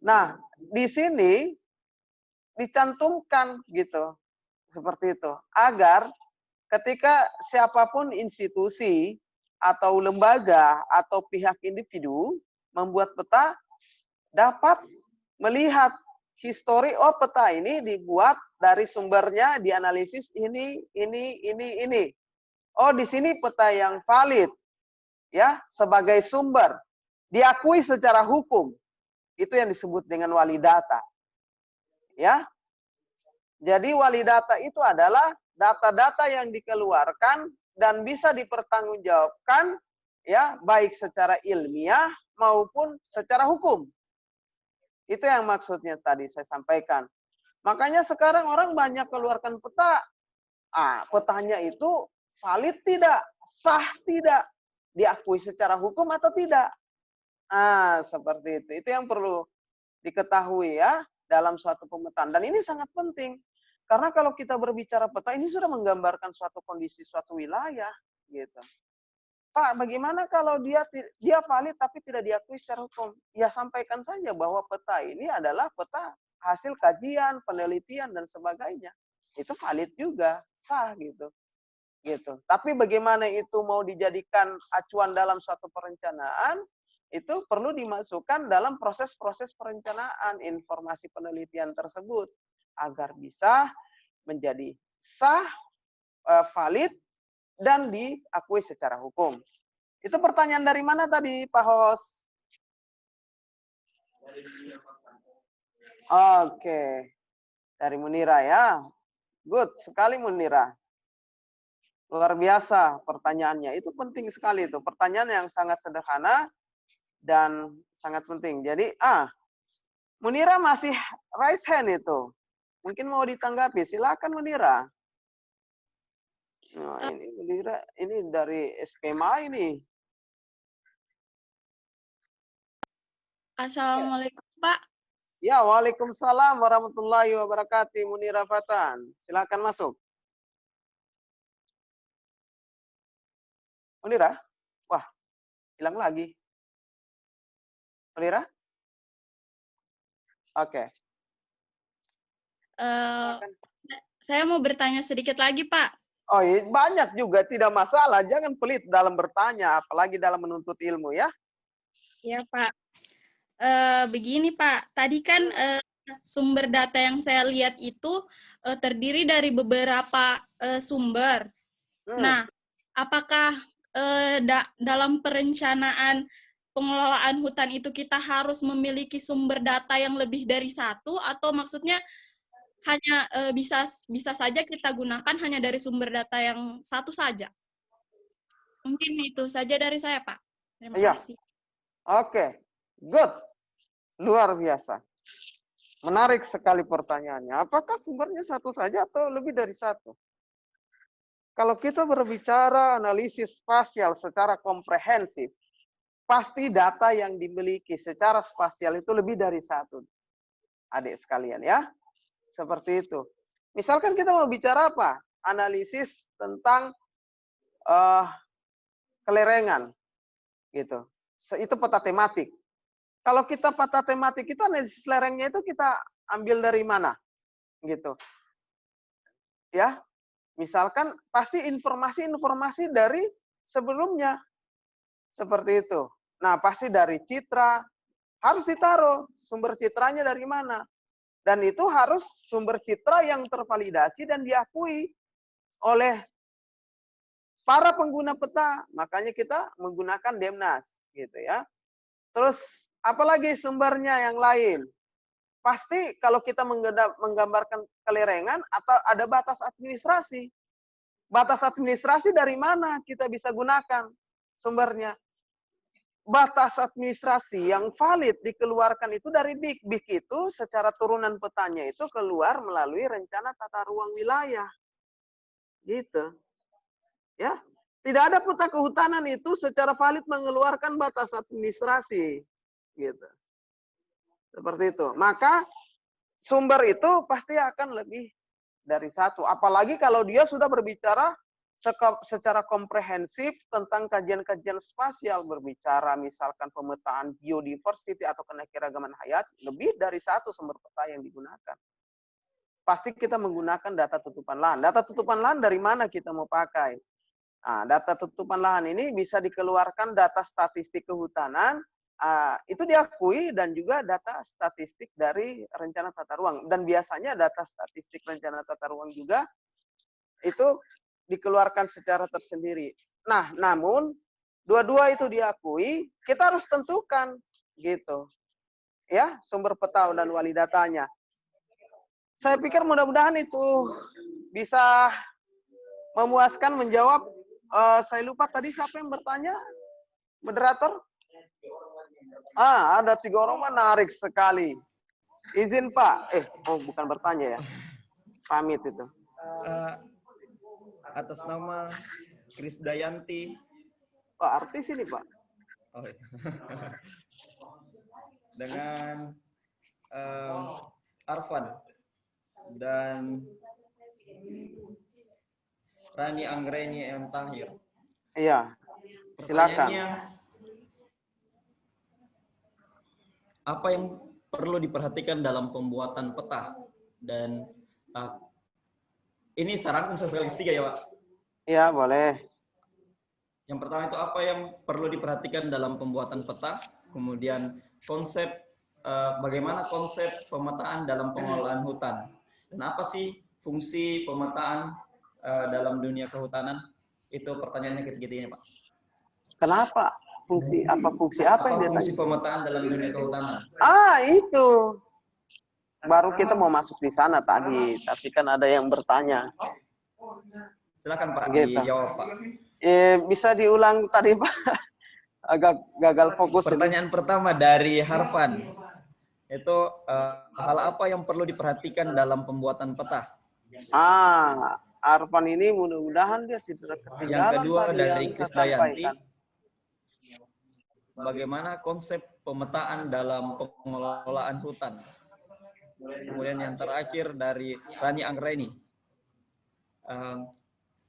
S4: Nah, di sini dicantumkan gitu. Seperti itu. Agar ketika siapapun institusi atau lembaga atau pihak individu membuat peta dapat melihat histori, oh peta ini dibuat dari sumbernya dianalisis ini. Oh di sini peta yang valid ya sebagai sumber diakui secara hukum. Itu yang disebut dengan wali data. Ya. Jadi wali data itu adalah data-data yang dikeluarkan dan bisa dipertanggungjawabkan ya baik secara ilmiah maupun secara hukum. Itu yang maksudnya tadi saya sampaikan. Makanya sekarang orang banyak keluarkan peta. Petanya itu valid tidak, sah tidak, diakui secara hukum atau tidak. Seperti itu. Itu yang perlu diketahui ya dalam suatu pemetaan. Dan ini sangat penting. Karena kalau kita berbicara peta, ini sudah menggambarkan suatu kondisi, suatu wilayah. Gitu. Pak, bagaimana kalau dia valid tapi tidak diakui secara hukum? Ya sampaikan saja bahwa peta ini adalah peta hasil kajian, penelitian, dan sebagainya. Itu valid juga, sah gitu. Tapi bagaimana itu mau dijadikan acuan dalam suatu perencanaan, itu perlu dimasukkan dalam proses-proses perencanaan informasi penelitian tersebut agar bisa menjadi sah, valid, dan diakui secara hukum. Itu pertanyaan dari mana tadi, Pak Hos? Oke. Dari Munira ya. Good sekali Munira. Luar biasa pertanyaannya. Itu penting sekali itu. Pertanyaan yang sangat sederhana dan sangat penting. Jadi, Munira masih raise hand itu. Mungkin mau ditanggapi. Silakan Munira. Nah, ini dari skema ini.
S5: Assalamualaikum, Pak.
S4: Ya, waalaikumsalam warahmatullahi wabarakatuh. Munira Fatan, silakan masuk. Munira, wah, hilang lagi. Munira, oke.
S5: Saya mau bertanya sedikit lagi, Pak.
S4: Oh, iya, banyak juga, tidak masalah. Jangan pelit dalam bertanya, apalagi dalam menuntut ilmu ya.
S5: Ya, Pak. Begini, Pak. Tadi kan sumber data yang saya lihat itu terdiri dari beberapa sumber. Nah, apakah dalam perencanaan pengelolaan hutan itu kita harus memiliki sumber data yang lebih dari satu, atau maksudnya hanya bisa saja kita gunakan hanya dari sumber data yang satu saja? Mungkin itu saja dari saya, Pak. Terima
S4: Iya.
S5: kasih.
S4: Oke, good. Luar biasa. Menarik sekali pertanyaannya. Apakah sumbernya satu saja atau lebih dari satu? Kalau kita berbicara analisis spasial secara komprehensif, pasti data yang dimiliki secara spasial itu lebih dari satu. Adik sekalian ya. Seperti itu. Misalkan kita mau bicara apa? Analisis tentang kelerengan. Gitu. Itu peta tematik. Kalau kita peta tematik itu analisis lerengnya itu kita ambil dari mana? Gitu. Ya. Misalkan pasti informasi-informasi dari sebelumnya. Seperti itu. Nah, pasti dari citra, harus ditaruh sumber citranya dari mana. Dan itu harus sumber citra yang tervalidasi dan diakui oleh para pengguna peta. Makanya kita menggunakan Demnas. Gitu ya. Terus, apalagi sumbernya yang lain? Pasti kalau kita menggambarkan kelerengan atau ada batas administrasi. Batas administrasi dari mana kita bisa gunakan sumbernya? Batas administrasi yang valid dikeluarkan itu dari BIK. BIK itu secara turunan petanya itu keluar melalui rencana tata ruang wilayah. Gitu. Ya. Tidak ada peta kehutanan itu secara valid mengeluarkan batas administrasi. Gitu. Seperti itu. Maka sumber itu pasti akan lebih dari satu. Apalagi kalau dia sudah berbicara secara komprehensif tentang kajian-kajian spasial, berbicara misalkan pemetaan biodiversity atau keanekaragaman hayat, lebih dari satu sumber peta yang digunakan. Pasti kita menggunakan data tutupan lahan. Data tutupan lahan dari mana kita mau pakai? Nah, data tutupan lahan ini bisa dikeluarkan data statistik kehutanan, itu diakui, dan juga data statistik dari rencana tata ruang. Dan biasanya data statistik rencana tata ruang juga itu dikeluarkan secara tersendiri. Nah, namun dua-dua itu diakui, kita harus tentukan gitu. Ya, sumber peta dan wali datanya. Saya pikir mudah-mudahan itu bisa memuaskan menjawab. Saya lupa tadi siapa yang bertanya? Moderator? Ada 3 orang, menarik sekali. Izin Pak. Bukan bertanya ya. Pamit itu.
S3: Atas nama Krisdayanti.
S4: Artis ini Pak.
S3: Oh, iya. Dengan Arfan dan Rani Anggreni M. Tahir.
S4: Iya. Silakan.
S3: Apa yang perlu diperhatikan dalam pembuatan peta? Dan ini saya rangkum sekaligus 3 ya Pak?
S4: Iya, boleh.
S3: Yang pertama itu apa yang perlu diperhatikan dalam pembuatan peta, kemudian konsep, bagaimana konsep pemetaan dalam pengelolaan hutan, dan apa sih fungsi pemetaan dalam dunia kehutanan? Itu pertanyaannya ketiga-tiganya Pak.
S4: Kenapa? Fungsi apa yang ditanya?
S3: Fungsi pemetaan dalam dunia kehutanan?
S4: Itu. Baru kita mau masuk di sana tadi, tapi kan ada yang bertanya.
S3: Silakan Pak,
S4: Gitu.
S3: dijawab Pak.
S4: Bisa diulang tadi Pak? Agak gagal fokus.
S3: Pertanyaan pertama dari Harfan. Itu hal apa yang perlu diperhatikan dalam pembuatan peta?
S4: Arfan ini mudah-mudahan dia tidak
S3: Yang
S4: ketinggalan
S3: kedua
S4: tadi
S3: dari
S4: yang saya
S3: Krisdayanti,
S4: sampaikan.
S3: bagaimana konsep pemetaan dalam pengelolaan hutan. Kemudian yang terakhir dari Rani Anggreni,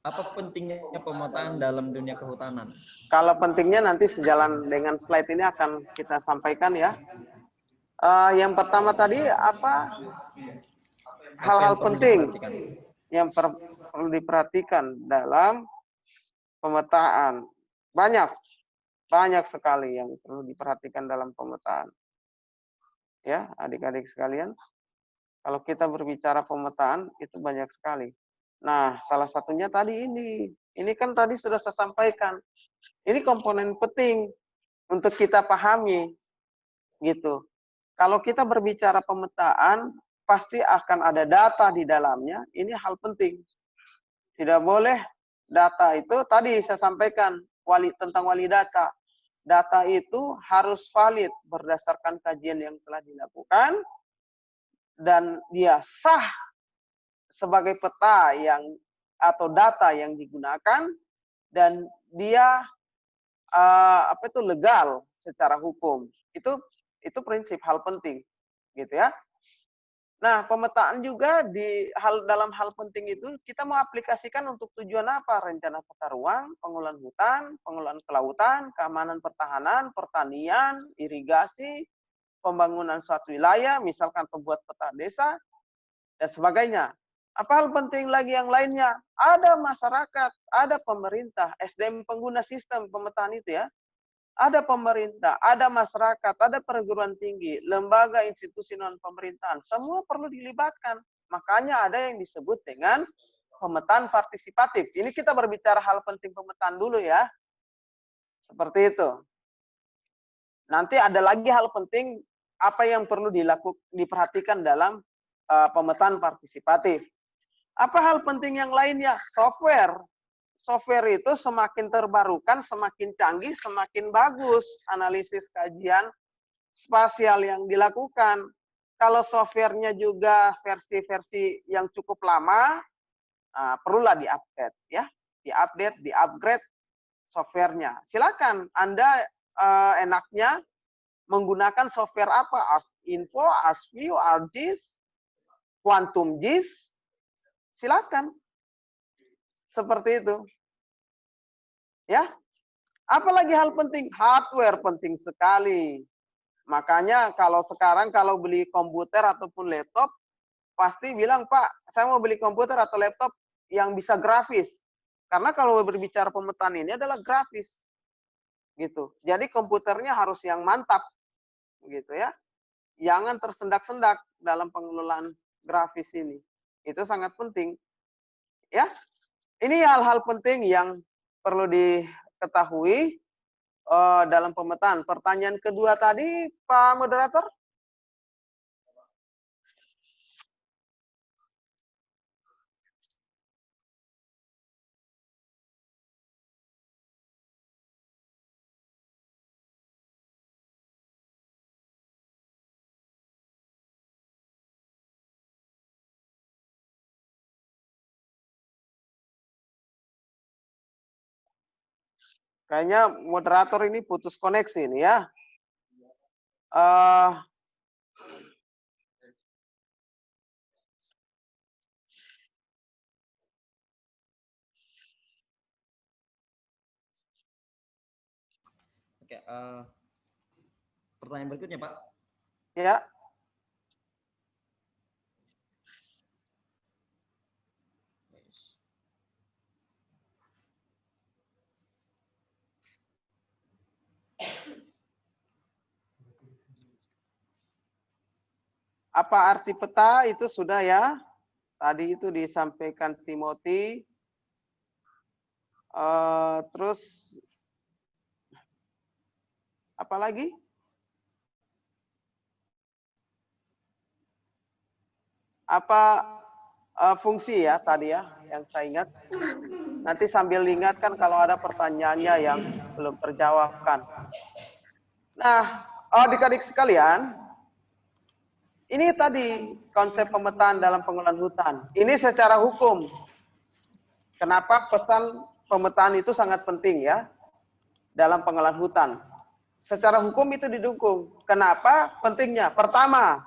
S3: apa pentingnya pemetaan dalam dunia kehutanan?
S4: Kalau pentingnya nanti sejalan dengan slide ini akan kita sampaikan ya. Yang pertama tadi apa hal-hal penting yang perlu diperhatikan dalam pemetaan. Banyak sekali yang perlu diperhatikan dalam pemetaan. Ya, adik-adik sekalian, kalau kita berbicara pemetaan itu banyak sekali. Nah, salah satunya tadi ini. Ini kan tadi sudah saya sampaikan. Ini komponen penting untuk kita pahami gitu. Kalau kita berbicara pemetaan, pasti akan ada data di dalamnya. Ini hal penting. Tidak boleh data itu tadi saya sampaikan tentang wali data. Data itu harus valid berdasarkan kajian yang telah dilakukan dan dia sah sebagai peta atau data yang digunakan dan dia legal secara hukum. Itu prinsip hal penting gitu ya. Nah, pemetaan juga dalam hal penting itu kita mau aplikasikan untuk tujuan apa? Rencana peta ruang, pengelolaan hutan, pengelolaan kelautan, keamanan pertahanan, pertanian, irigasi, pembangunan suatu wilayah, misalkan membuat peta desa dan sebagainya. Apa hal penting lagi yang lainnya? Ada masyarakat, ada pemerintah, SDM pengguna sistem pemetaan itu ya. Ada pemerintah, ada masyarakat, ada perguruan tinggi, lembaga institusi non-pemerintahan, semua perlu dilibatkan. Makanya ada yang disebut dengan pemetaan partisipatif. Ini kita berbicara hal penting pemetaan dulu ya. Seperti itu. Nanti ada lagi hal penting apa yang perlu diperhatikan dalam pemetaan partisipatif. Apa hal penting yang lainnya? Software. Software itu semakin terbarukan, semakin canggih, semakin bagus analisis kajian spasial yang dilakukan. Kalau softwarenya juga versi-versi yang cukup lama, perlulah diupdate ya, diupdate, diupgrade softwarenya. Silakan Anda enaknya menggunakan software apa? ArsInfo, ArsView, ArcGIS, Quantum GIS, silakan. Seperti itu. Ya. Apalagi hal penting? Hardware penting sekali. Makanya kalau sekarang kalau beli komputer ataupun laptop, pasti bilang, Pak, saya mau beli komputer atau laptop yang bisa grafis. Karena kalau berbicara pemetaan ini adalah grafis. Gitu. Jadi komputernya harus yang mantap. Gitu ya. Jangan tersendak-sendak dalam pengelolaan grafis ini. Itu sangat penting. Ya. Ini hal-hal penting yang perlu diketahui dalam pemetaan. Pertanyaan kedua tadi, Pak Moderator. Kayaknya moderator ini putus koneksi ini ya.
S3: Oke, pertanyaan berikutnya Pak.
S4: Ya. Apa arti peta itu sudah ya. Tadi itu disampaikan Timothy. Terus apa lagi? Apa fungsi ya tadi ya yang saya ingat. Nanti sambil diingatkan kalau ada pertanyaannya yang belum terjawabkan. Nah, adik-adik sekalian, ini tadi konsep pemetaan dalam pengelolaan hutan. Ini secara hukum. Kenapa pesan pemetaan itu sangat penting ya dalam pengelolaan hutan? Secara hukum itu didukung. Kenapa pentingnya? Pertama,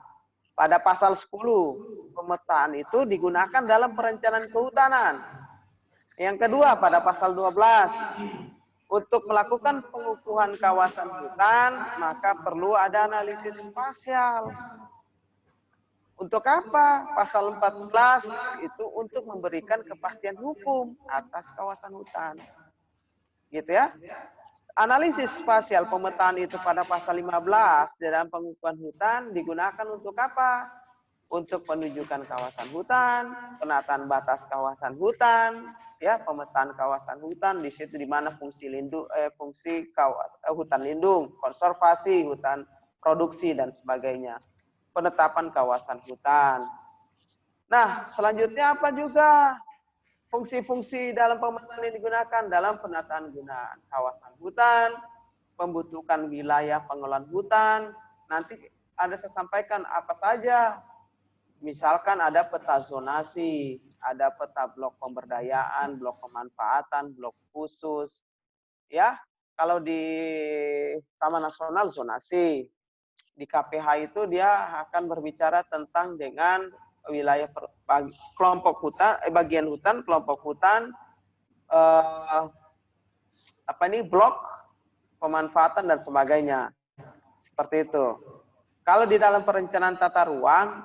S4: pada pasal 10, pemetaan itu digunakan dalam perencanaan kehutanan. Yang kedua, pada pasal 12, untuk melakukan pengukuhan kawasan hutan, maka perlu ada analisis spasial. Untuk apa? Pasal 14 itu untuk memberikan kepastian hukum atas kawasan hutan. Gitu ya. Analisis spasial pemetaan itu pada pasal 15 dalam pengukuhan hutan digunakan untuk apa? Untuk penunjukan kawasan hutan, penataan batas kawasan hutan, ya, pemetaan kawasan hutan di situ di mana fungsi lindung, hutan lindung, konservasi, hutan produksi dan sebagainya. Penetapan kawasan hutan. Nah, selanjutnya apa juga fungsi-fungsi dalam pemetaan yang digunakan dalam penataan gunaan kawasan hutan, pembentukan wilayah pengelolaan hutan. Nanti ada saya sampaikan apa saja. Misalkan ada peta zonasi, ada peta blok pemberdayaan, blok pemanfaatan, blok khusus. Ya, kalau di Taman Nasional zonasi, di KPH itu dia akan berbicara tentang dengan wilayah kelompok hutan, bagian hutan, kelompok hutan, blok pemanfaatan dan sebagainya. Seperti itu. Kalau di dalam perencanaan tata ruang,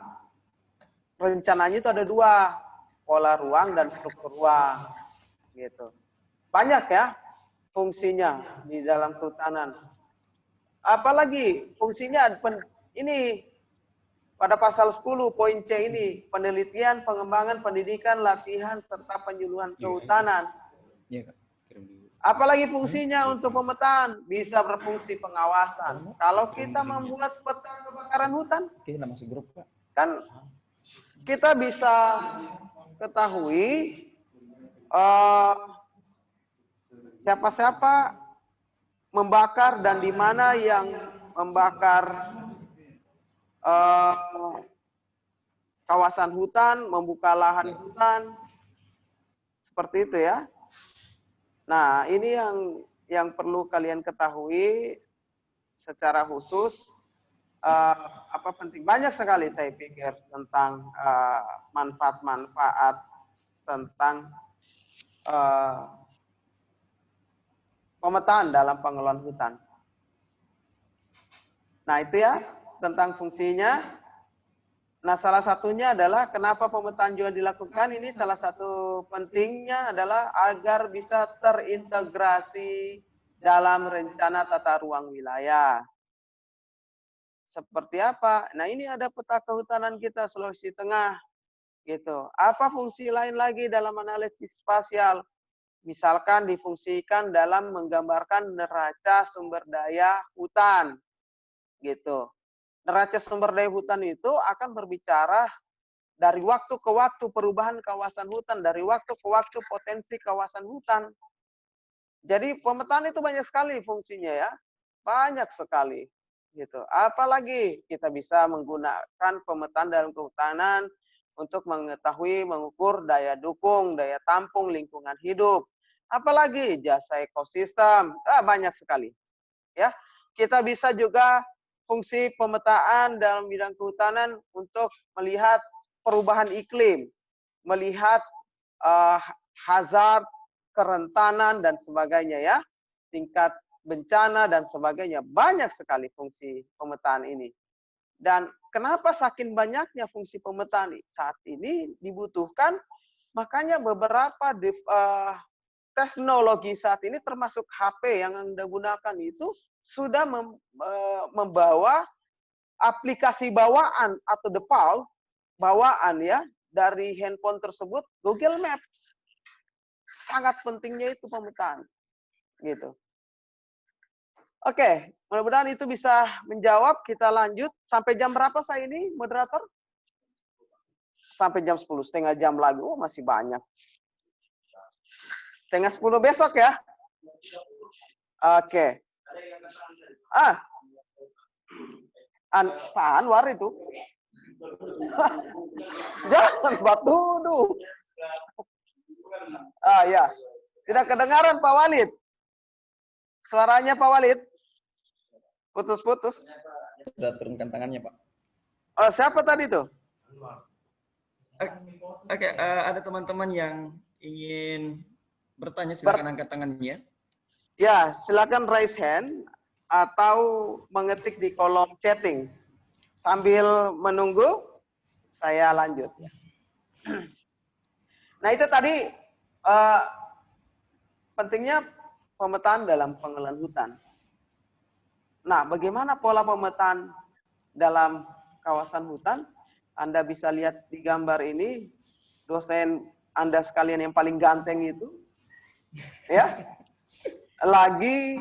S4: rencananya itu ada dua, pola ruang dan struktur ruang, gitu. Banyak ya fungsinya di dalam kehutanan. Apalagi fungsinya ini pada pasal 10 poin C ini, penelitian, pengembangan, pendidikan, latihan serta penyuluhan kehutanan. Apalagi fungsinya untuk pemetaan, bisa berfungsi pengawasan. Kalau kita membuat peta kebakaran hutan, kan kita bisa ketahui siapa-siapa membakar dan di mana yang membakar kawasan hutan, membuka lahan hutan, seperti itu ya. Nah, ini yang perlu kalian ketahui secara khusus. Penting, banyak sekali saya pikir tentang manfaat-manfaat tentang pemetaan dalam pengelolaan hutan. Nah, itu ya tentang fungsinya. Nah, salah satunya adalah kenapa pemetaan juga dilakukan, ini salah satu pentingnya adalah agar bisa terintegrasi dalam rencana tata ruang wilayah. Seperti apa? Nah, ini ada peta kehutanan kita Sulawesi Tengah, gitu. Apa fungsi lain lagi dalam analisis spasial? Misalkan difungsikan dalam menggambarkan neraca sumber daya hutan, gitu. Neraca sumber daya hutan itu akan berbicara dari waktu ke waktu perubahan kawasan hutan, dari waktu ke waktu potensi kawasan hutan. Jadi pemetaan itu banyak sekali fungsinya ya, banyak sekali. Gitu. Apalagi kita bisa menggunakan pemetaan dalam kehutanan untuk mengetahui, mengukur daya dukung, daya tampung lingkungan hidup. Apalagi jasa ekosistem, banyak sekali. Ya, kita bisa juga fungsi pemetaan dalam bidang kehutanan untuk melihat perubahan iklim, melihat hazard, kerentanan dan sebagainya ya, tingkat bencana dan sebagainya. Banyak sekali fungsi pemetaan ini. Dan kenapa saking banyaknya fungsi pemetaan saat ini dibutuhkan, makanya beberapa teknologi saat ini termasuk HP yang Anda gunakan itu sudah membawa aplikasi bawaan atau default bawaan ya dari handphone tersebut, Google Maps. Sangat pentingnya itu pemetaan. Gitu. Oke, mudah-mudahan itu bisa menjawab. Kita lanjut. Sampai jam berapa saya ini, moderator? Sampai jam 10, setengah jam lagi. Oh, masih banyak. Setengah 10 besok ya? Oke. Pak Anwar itu. Jangan batuduh. Ah ya, tidak kedengaran Pak Walid. Suaranya Pak Walid putus-putus.
S3: Sudah turunkan tangannya, Pak.
S4: Oh, siapa tadi tuh?
S3: Oke, ada teman-teman yang ingin bertanya, silakan angkat tangannya.
S4: Ya, silakan raise hand atau mengetik di kolom chatting. Sambil menunggu, saya lanjut. Nah, itu tadi pentingnya pemetaan dalam pengelolaan hutan. Nah, bagaimana pola pemetaan dalam kawasan hutan? Anda bisa lihat di gambar ini, dosen Anda sekalian yang paling ganteng itu, ya, lagi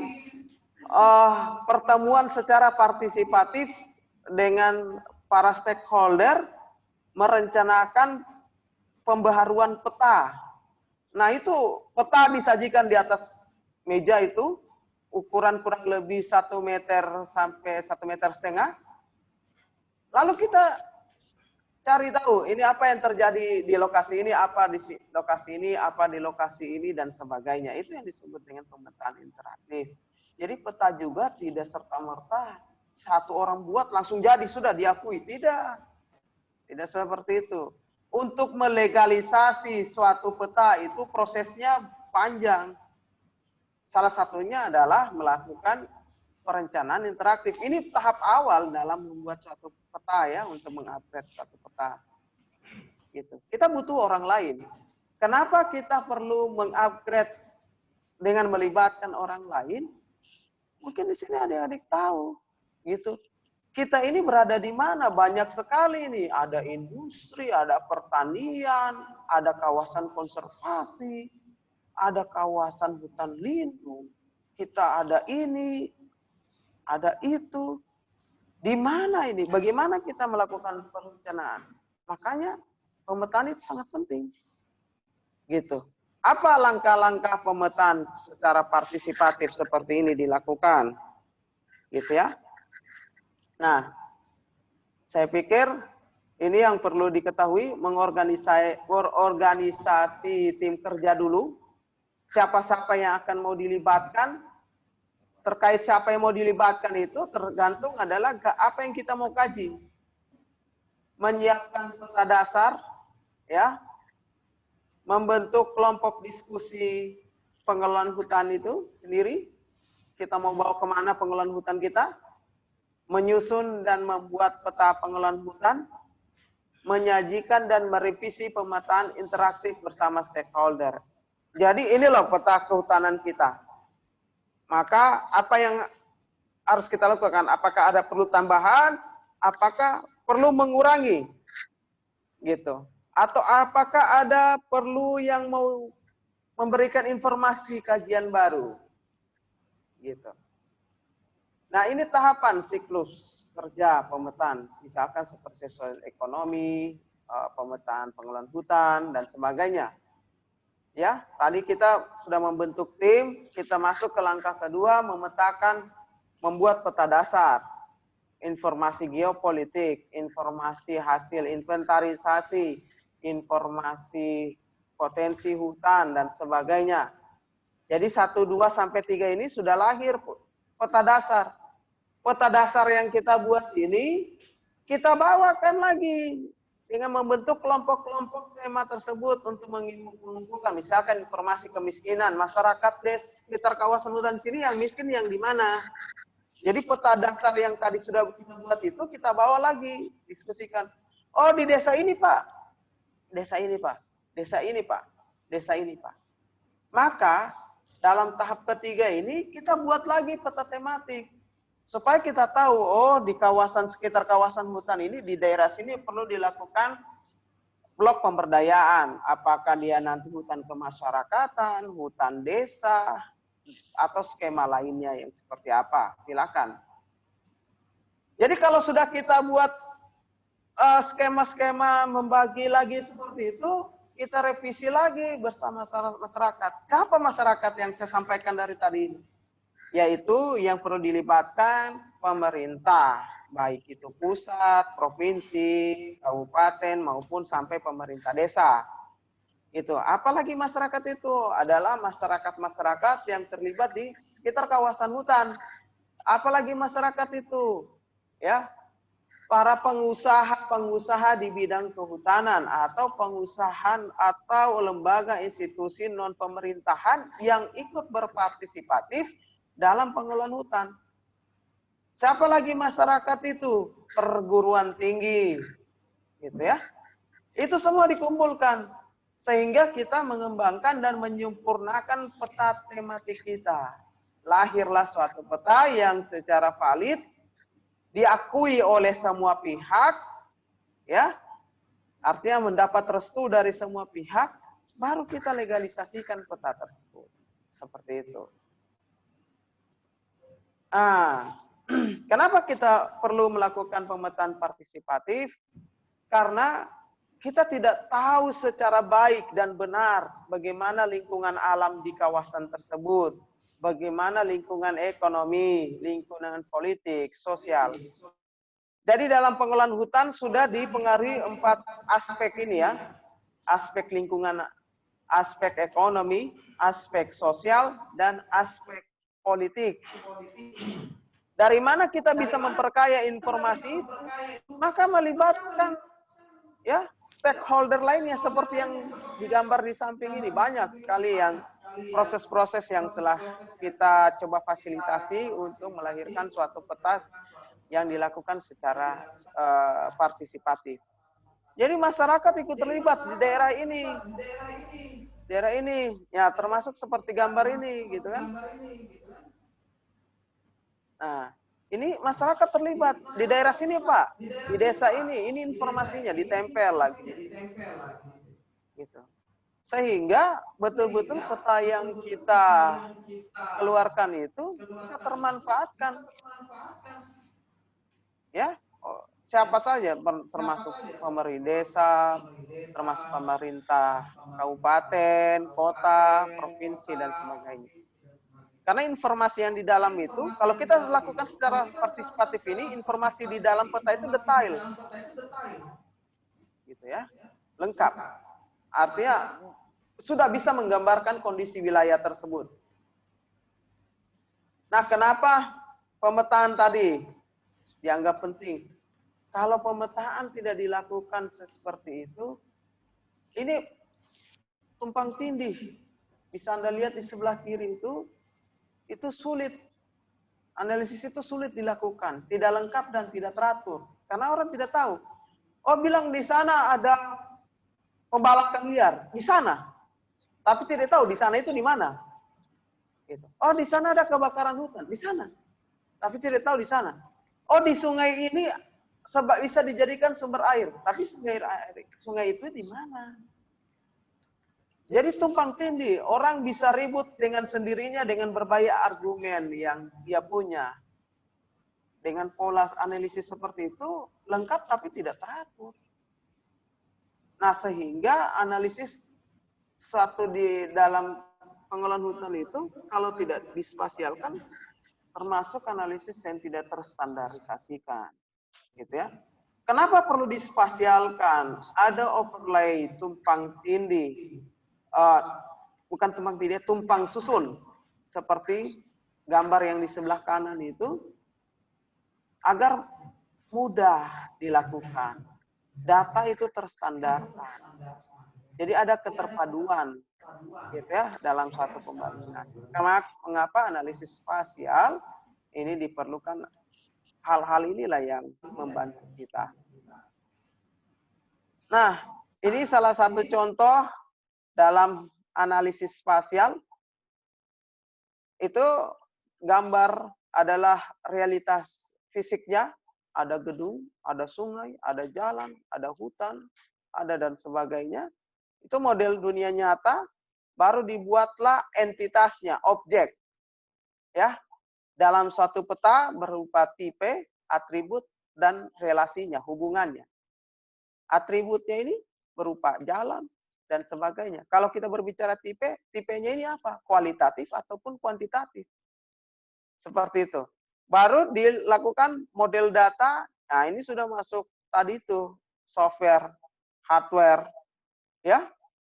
S4: pertemuan secara partisipatif dengan para stakeholder merencanakan pembaharuan peta. Nah, itu peta disajikan di atas meja itu, ukuran kurang lebih 1 meter sampai 1,5 meter. Lalu kita cari tahu ini apa yang terjadi di lokasi ini, apa di lokasi ini, apa di lokasi ini, dan sebagainya. Itu yang disebut dengan pemetaan interaktif. Jadi peta juga tidak serta-merta satu orang buat langsung jadi, sudah diakui. Tidak seperti itu. Untuk melegalisasi suatu peta itu prosesnya panjang. Salah satunya adalah melakukan perencanaan interaktif. Ini tahap awal dalam membuat suatu peta ya, untuk mengupgrade suatu peta. Gitu. Kita butuh orang lain. Kenapa kita perlu mengupgrade dengan melibatkan orang lain? Mungkin di sini adik-adik tahu, gitu. Kita ini berada di mana? Banyak sekali nih. Ada industri, ada pertanian, ada kawasan konservasi, ada kawasan hutan lindung, kita ada ini, ada itu. Di mana ini? Bagaimana kita melakukan perencanaan? Makanya pemetaan itu sangat penting. Gitu. Apa langkah-langkah pemetaan secara partisipatif seperti ini dilakukan? Gitu ya. Nah, saya pikir ini yang perlu diketahui, mengorganisasi tim kerja dulu. Siapa-siapa yang akan mau dilibatkan, terkait siapa yang mau dilibatkan itu tergantung adalah apa yang kita mau kaji. Menyiapkan peta dasar, ya, membentuk kelompok diskusi pengelolaan hutan itu sendiri, kita mau bawa kemana pengelolaan hutan kita, menyusun dan membuat peta pengelolaan hutan, menyajikan dan merevisi pemetaan interaktif bersama stakeholder. Jadi ini loh peta kehutanan kita. Maka apa yang harus kita lakukan? Apakah ada perlu tambahan? Apakah perlu mengurangi? Gitu. Atau apakah ada perlu yang mau memberikan informasi kajian baru? Gitu. Nah, ini tahapan siklus kerja pemetaan. Misalkan seperti sosial ekonomi, pemetaan pengelolaan hutan, dan sebagainya. Ya, tadi kita sudah membentuk tim, kita masuk ke langkah kedua, memetakan, membuat peta dasar, informasi geopolitik, informasi hasil inventarisasi, informasi potensi hutan, dan sebagainya. Jadi 1, 2, sampai 3 ini sudah lahir peta dasar. Peta dasar yang kita buat ini, kita bawakan lagi dengan membentuk kelompok-kelompok tema tersebut untuk mengumpulkan misalkan informasi kemiskinan masyarakat di sekitar kawasan hutan sini, yang miskin yang di mana. Jadi peta dasar yang tadi sudah kita buat itu kita bawa lagi, diskusikan. Oh, di desa ini Pak, desa ini Pak, desa ini Pak, desa ini Pak. Maka dalam tahap ketiga ini kita buat lagi peta tematik. Supaya kita tahu, oh di kawasan sekitar kawasan hutan ini, di daerah sini perlu dilakukan blok pemberdayaan. Apakah dia nanti hutan kemasyarakatan, hutan desa, atau skema lainnya yang seperti apa. Silakan. Jadi kalau sudah kita buat skema-skema membagi lagi seperti itu, kita revisi lagi bersama masyarakat. Siapa masyarakat yang saya sampaikan dari tadi ini? Yaitu yang perlu dilibatkan pemerintah, baik itu pusat, provinsi, kabupaten, maupun sampai pemerintah desa. Itu. Apalagi masyarakat itu adalah masyarakat-masyarakat yang terlibat di sekitar kawasan hutan. Apalagi masyarakat itu, ya, para pengusaha-pengusaha di bidang kehutanan atau pengusaha atau lembaga institusi non pemerintahan yang ikut berpartisipatif dalam pengelolaan hutan. Siapa lagi masyarakat itu? Perguruan tinggi, gitu ya. Itu semua dikumpulkan sehingga kita mengembangkan dan menyempurnakan peta tematik kita. Lahirlah suatu peta yang secara valid diakui oleh semua pihak, ya, artinya mendapat restu dari semua pihak, baru kita legalisasikan peta tersebut. Seperti itu. Kenapa kita perlu melakukan pemetaan partisipatif? Karena kita tidak tahu secara baik dan benar bagaimana lingkungan alam di kawasan tersebut, bagaimana lingkungan ekonomi, lingkungan politik, sosial. Jadi dalam pengelolaan hutan sudah dipengaruhi 4 aspek ini ya. Aspek lingkungan, aspek ekonomi, aspek sosial, dan aspek politik. Dari mana kita bisa memperkaya informasi? Maka melibatkan ya stakeholder lainnya seperti yang digambar di samping ini. Banyak sekali yang proses-proses yang telah kita coba fasilitasi untuk melahirkan suatu peta yang dilakukan secara partisipatif. Jadi masyarakat ikut terlibat di daerah ini. Daerah ini, ya termasuk seperti gambar ini, gitu kan. Nah, ini masyarakat terlibat. Di daerah sini Pak, di desa ini informasinya ditempel lagi. Gitu. Sehingga betul-betul peta yang kita keluarkan itu bisa termanfaatkan. Ya, siapa saja termasuk pemerintah desa, termasuk pemerintah kabupaten, kota, provinsi dan sebagainya. Karena informasi yang di dalam itu, kalau kita lakukan secara partisipatif ini, informasi di dalam peta itu detail. Gitu ya, lengkap. Artinya sudah bisa menggambarkan kondisi wilayah tersebut. Nah, kenapa pemetaan tadi dianggap penting? Kalau pemetaan tidak dilakukan seperti itu, ini tumpang tindih. Bisa Anda lihat di sebelah kiri itu sulit. Analisis itu sulit dilakukan, tidak lengkap dan tidak teratur. Karena orang tidak tahu. Oh, bilang di sana ada pembalakan liar, di sana. Tapi tidak tahu di sana itu di mana. Gitu. Oh, di sana ada kebakaran hutan, di sana. Tapi tidak tahu di sana. Oh, di sungai ini bisa dijadikan sumber air, tapi sungai itu di mana? Jadi tumpang tindih, orang bisa ribut dengan sendirinya dengan berbagai argumen yang dia punya. Dengan pola analisis seperti itu lengkap tapi tidak teratur. Nah, sehingga analisis suatu di dalam pengelolaan hutan itu kalau tidak dispasialkan termasuk analisis yang tidak terstandarisasikan. Gitu ya. Kenapa perlu dispasialkan? Ada overlay tumpang tindih. Bukan tumpang tindih, tumpang susun. Seperti gambar yang di sebelah kanan itu, agar mudah dilakukan. Data itu terstandarkan. Jadi ada keterpaduan gitu ya dalam suatu pembangunan. Mengapa analisis spasial ini diperlukan? Hal-hal inilah yang membantu kita. Nah, ini salah satu contoh dalam analisis spasial. Itu gambar adalah realitas fisiknya. Ada gedung, ada sungai, ada jalan, ada hutan, ada dan sebagainya. Itu model dunia nyata, baru dibuatlah entitasnya, objek. Ya. Dalam suatu peta berupa tipe, atribut, dan relasinya, hubungannya. Atributnya ini berupa jalan dan sebagainya. Kalau kita berbicara tipe, tipenya ini apa? Kualitatif ataupun kuantitatif. Seperti itu. Baru dilakukan model data, nah ini sudah masuk tadi itu, software, hardware, ya.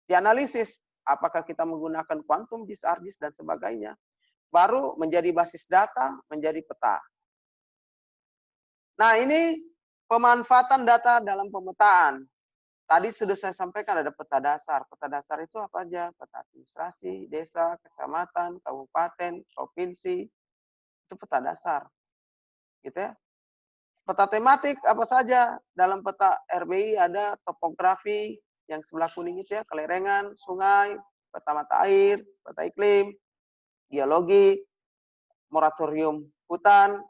S4: dianalisis. Apakah kita menggunakan kuantum, ArcGIS, dan sebagainya. Baru menjadi basis data, menjadi peta. Nah, ini pemanfaatan data dalam pemetaan. Tadi sudah saya sampaikan ada peta dasar. Peta dasar itu apa aja? Peta administrasi, desa, kecamatan, kabupaten, provinsi. Itu peta dasar. Gitu ya. Peta tematik apa saja? Dalam peta RBI ada topografi yang sebelah kuning itu ya, kelerengan, sungai, peta mata air, peta iklim, geologi, moratorium hutan,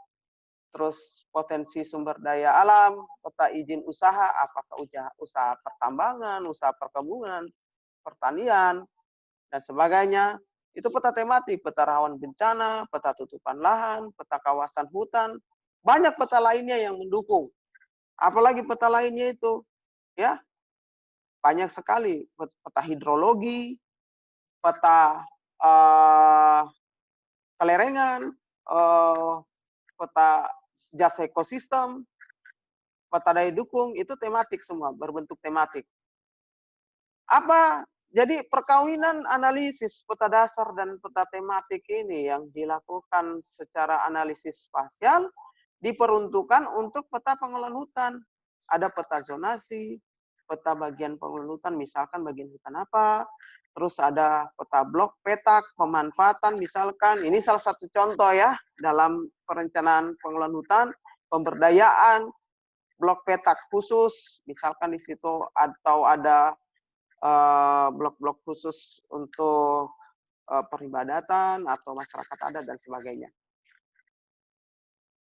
S4: terus potensi sumber daya alam, peta izin usaha, apakah usaha pertambangan, usaha perkebunan, pertanian, dan sebagainya. Itu peta tematik, peta rawan bencana, peta tutupan lahan, peta kawasan hutan, banyak peta lainnya yang mendukung. Apalagi peta lainnya itu, ya, banyak sekali. Peta hidrologi, peta kelerengan, peta jasa ekosistem, peta daya dukung, itu tematik semua, berbentuk tematik. Apa? Jadi perkawinan analisis peta dasar dan peta tematik ini yang dilakukan secara analisis spasial diperuntukkan untuk peta pengelolaan hutan. Ada peta zonasi, peta bagian pengelolaan hutan, misalkan bagian hutan apa, terus ada peta blok petak, pemanfaatan, misalkan, ini salah satu contoh ya, dalam perencanaan pengelolaan hutan, pemberdayaan, blok petak khusus, misalkan di situ, atau ada blok-blok khusus untuk peribadatan, atau masyarakat adat, dan sebagainya.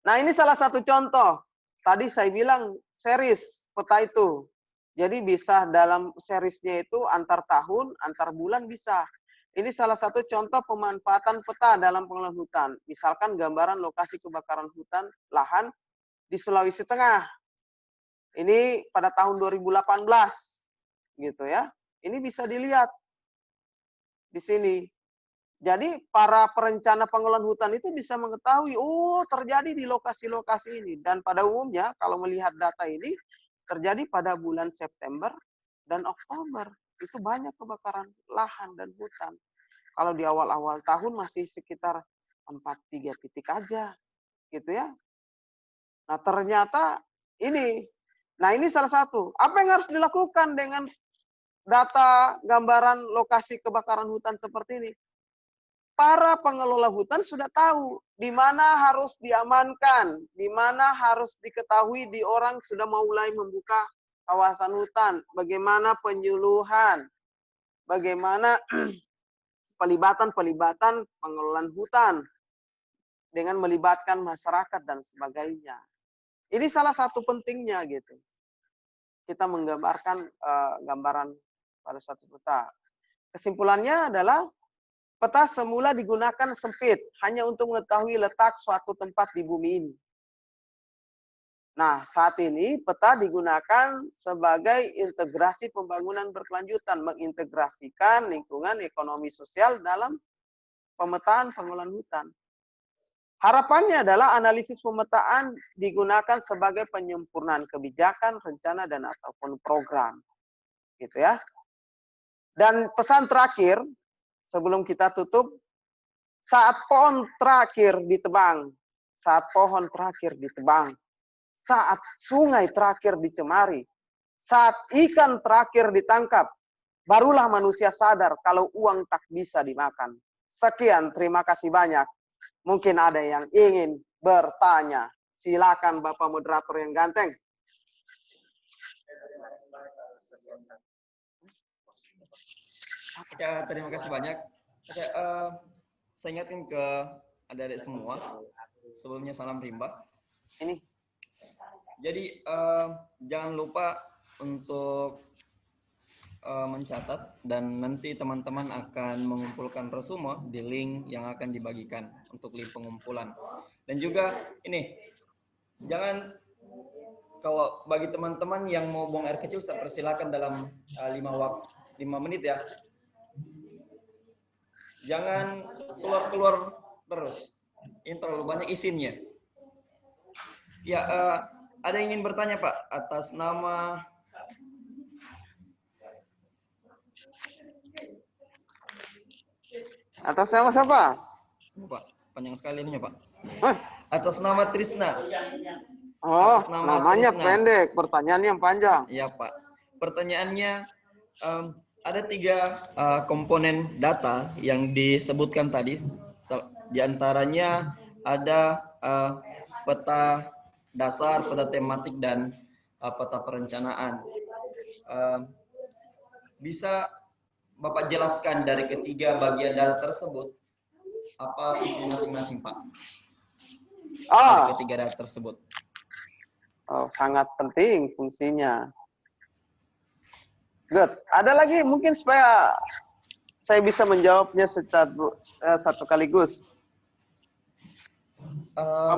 S4: Nah, ini salah satu contoh. Tadi saya bilang series peta itu. Jadi bisa dalam seriesnya itu antar tahun, antar bulan bisa. Ini salah satu contoh pemanfaatan peta dalam pengelolaan hutan. Misalkan gambaran lokasi kebakaran hutan lahan di Sulawesi Tengah. Ini pada tahun 2018. Gitu ya. Ini bisa dilihat di sini. Jadi para perencana pengelolaan hutan itu bisa mengetahui, oh terjadi di lokasi-lokasi ini. Dan pada umumnya kalau melihat data ini, terjadi pada bulan September dan Oktober. Itu banyak kebakaran lahan dan hutan. Kalau di awal-awal tahun masih sekitar 4-3 titik aja. Gitu ya. Nah ternyata ini. Nah ini salah satu. Apa yang harus dilakukan dengan data gambaran lokasi kebakaran hutan seperti ini? Para pengelola hutan sudah tahu di mana harus diamankan, di mana harus diketahui di orang sudah mulai membuka kawasan hutan, bagaimana penyuluhan, bagaimana pelibatan pengelolaan hutan dengan melibatkan masyarakat dan sebagainya. Ini salah satu pentingnya gitu. Kita menggambarkan gambaran pada suatu peta. Kesimpulannya adalah peta semula digunakan sempit, hanya untuk mengetahui letak suatu tempat di bumi ini. Nah, saat ini peta digunakan sebagai integrasi pembangunan berkelanjutan, mengintegrasikan lingkungan ekonomi sosial dalam pemetaan pengelolaan hutan. Harapannya adalah analisis pemetaan digunakan sebagai penyempurnaan kebijakan, rencana, dan ataupun program. Gitu ya. Dan pesan terakhir, sebelum kita tutup, saat pohon terakhir ditebang, saat pohon terakhir ditebang, saat sungai terakhir dicemari, saat ikan terakhir ditangkap, barulah manusia sadar kalau uang tak bisa dimakan. Sekian, terima kasih banyak. Mungkin ada yang ingin bertanya. Silakan Bapak Moderator yang ganteng.
S3: Ya, terima kasih banyak. Oke, saya ingatin ke adik-adik semua, sebelumnya salam rimba.
S4: Ini.
S3: Jadi jangan lupa untuk mencatat, dan nanti teman-teman akan mengumpulkan resume di link yang akan dibagikan untuk link pengumpulan. Dan juga ini, jangan, kalau bagi teman-teman yang mau buang air kecil, saya persilakan dalam 5 menit ya. Jangan keluar-keluar terus. Ini terlalu banyak izinnya. Ya, ada yang ingin bertanya Pak atas nama
S4: Atas nama siapa?
S3: Pak, panjang sekali ini Pak.
S4: Hah?
S3: Atas nama Trisna.
S4: Oh,
S3: Atas nama
S4: namanya
S3: Trisna.
S4: pendek, pertanyaannya yang panjang.
S3: Ya Pak. Pertanyaannya, ada 3 komponen data yang disebutkan tadi. Di antaranya ada peta dasar, peta tematik, dan peta perencanaan. Bisa Bapak jelaskan dari ketiga bagian data tersebut apa fungsi masing-masing, Pak? Dari ketiga data tersebut.
S4: Oh, sangat penting fungsinya. Good. Ada lagi mungkin supaya saya bisa menjawabnya secara satu sekaligus.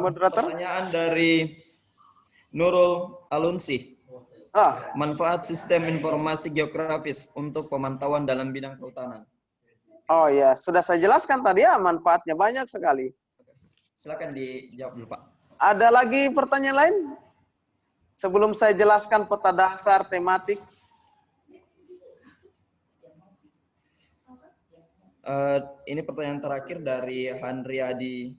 S4: Moderator?
S3: Pertanyaan dari Nurul Alunsi. Manfaat sistem informasi geografis untuk pemantauan dalam bidang kehutanan.
S4: Oh ya, sudah saya jelaskan tadi ya, manfaatnya banyak sekali.
S3: Silakan dijawab dulu, Pak.
S4: Ada lagi pertanyaan lain? Sebelum saya jelaskan peta dasar tematik.
S3: Ini pertanyaan terakhir dari Handriadi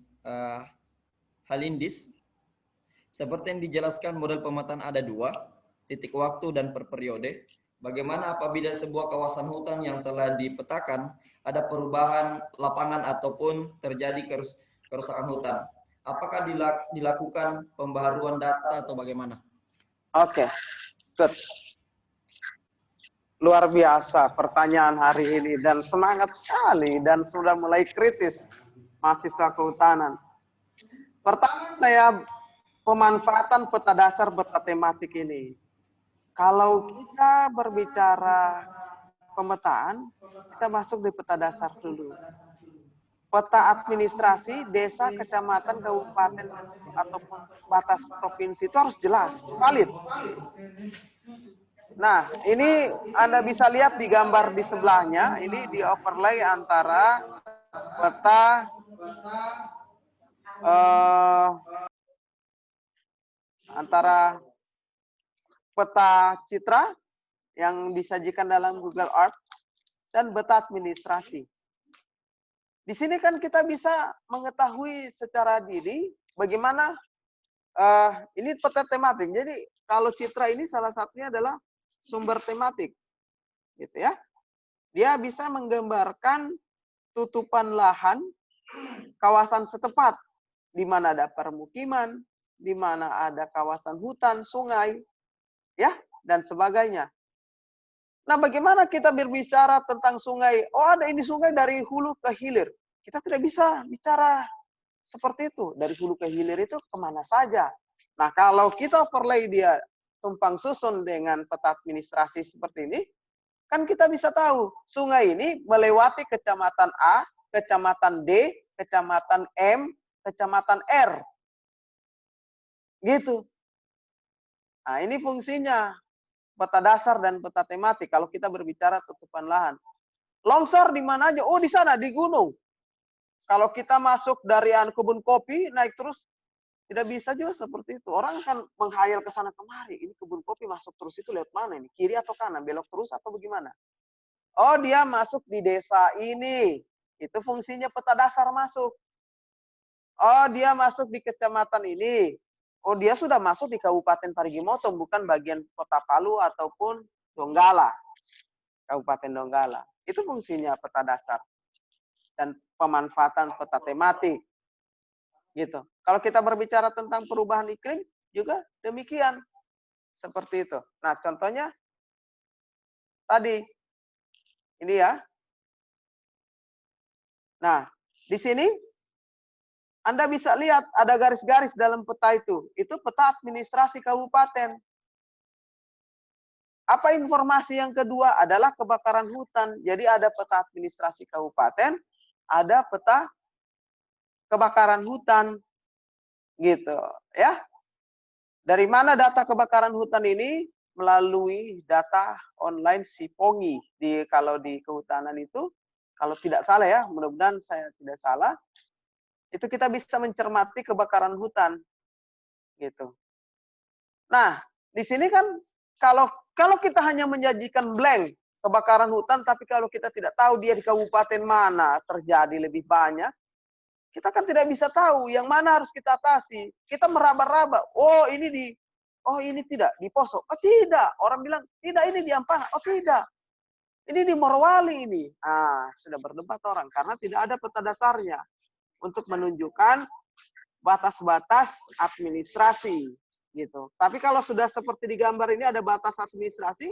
S3: Halindis. Seperti yang dijelaskan, model pemetaan ada 2, titik waktu dan per periode. Bagaimana apabila sebuah kawasan hutan yang telah dipetakan ada perubahan lapangan ataupun terjadi kerusakan hutan? Apakah dilakukan pembaharuan data atau bagaimana?
S4: Oke, good. Luar biasa pertanyaan hari ini dan semangat sekali dan sudah mulai kritis mahasiswa kehutanan. Pertama saya pemanfaatan peta dasar peta tematik ini. Kalau kita berbicara pemetaan, kita masuk di peta dasar dulu. Peta administrasi, desa, kecamatan, kabupaten, ataupun batas provinsi itu harus jelas, valid. Nah, ini Anda bisa lihat di gambar di sebelahnya, ini di overlay antara peta peta citra yang disajikan dalam Google Earth dan peta administrasi. Di sini kan kita bisa mengetahui secara diri bagaimana ini peta tematik. Jadi kalau citra ini salah satunya adalah sumber tematik, gitu ya. Dia bisa menggambarkan tutupan lahan kawasan setempat, di mana ada permukiman, di mana ada kawasan hutan, sungai, ya, dan sebagainya. Nah, bagaimana kita berbicara tentang sungai? Oh, ada ini sungai dari hulu ke hilir. Kita tidak bisa bicara seperti itu. Dari hulu ke hilir itu kemana saja. Nah, kalau kita overlay dia tumpang susun dengan peta administrasi seperti ini, kan kita bisa tahu sungai ini melewati kecamatan A, kecamatan D, kecamatan M, kecamatan R. Gitu. Nah, ini fungsinya peta dasar dan peta tematik kalau kita berbicara tutupan lahan. Longsor di mana aja? Oh, di sana, di gunung. Kalau kita masuk dari kebun kopi, naik terus, tidak bisa juga seperti itu. Orang kan menghayal ke sana kemari. Ini kebun kopi masuk terus itu lewat mana ini? Kiri atau kanan? Belok terus atau bagaimana? Oh, dia masuk di desa ini. Itu fungsinya peta dasar masuk. Oh, dia masuk di kecamatan ini. Oh, dia sudah masuk di Kabupaten Parigi Motong, bukan bagian Kota Palu ataupun Donggala. Kabupaten Donggala. Itu fungsinya peta dasar. Dan pemanfaatan peta tematik. Gitu. Kalau kita berbicara tentang perubahan iklim, juga demikian. Seperti itu. Nah, contohnya tadi. Ini ya. Nah, di sini Anda bisa lihat ada garis-garis dalam peta itu. Itu peta administrasi kabupaten. Apa informasi yang kedua adalah kebakaran hutan. Jadi ada peta administrasi kabupaten, ada peta kebakaran hutan. Gitu, ya. Dari mana data kebakaran hutan ini? Melalui data online Sipongi. Kalau di kehutanan itu, kalau tidak salah ya, mudah-mudahan saya tidak salah, itu kita bisa mencermati kebakaran hutan. Gitu. Nah, di sini kan kalau kita hanya menyajikan blank, kebakaran hutan, tapi kalau kita tidak tahu dia di kabupaten mana terjadi lebih banyak, kita kan tidak bisa tahu yang mana harus kita atasi. Kita meraba-raba, oh ini tidak di Poso. Oh tidak, orang bilang tidak ini di Ampana. Oh tidak, ini di Morowali ini. Sudah berdebat orang karena tidak ada peta dasarnya untuk menunjukkan batas-batas administrasi gitu. Tapi kalau sudah seperti di gambar ini ada batas administrasi,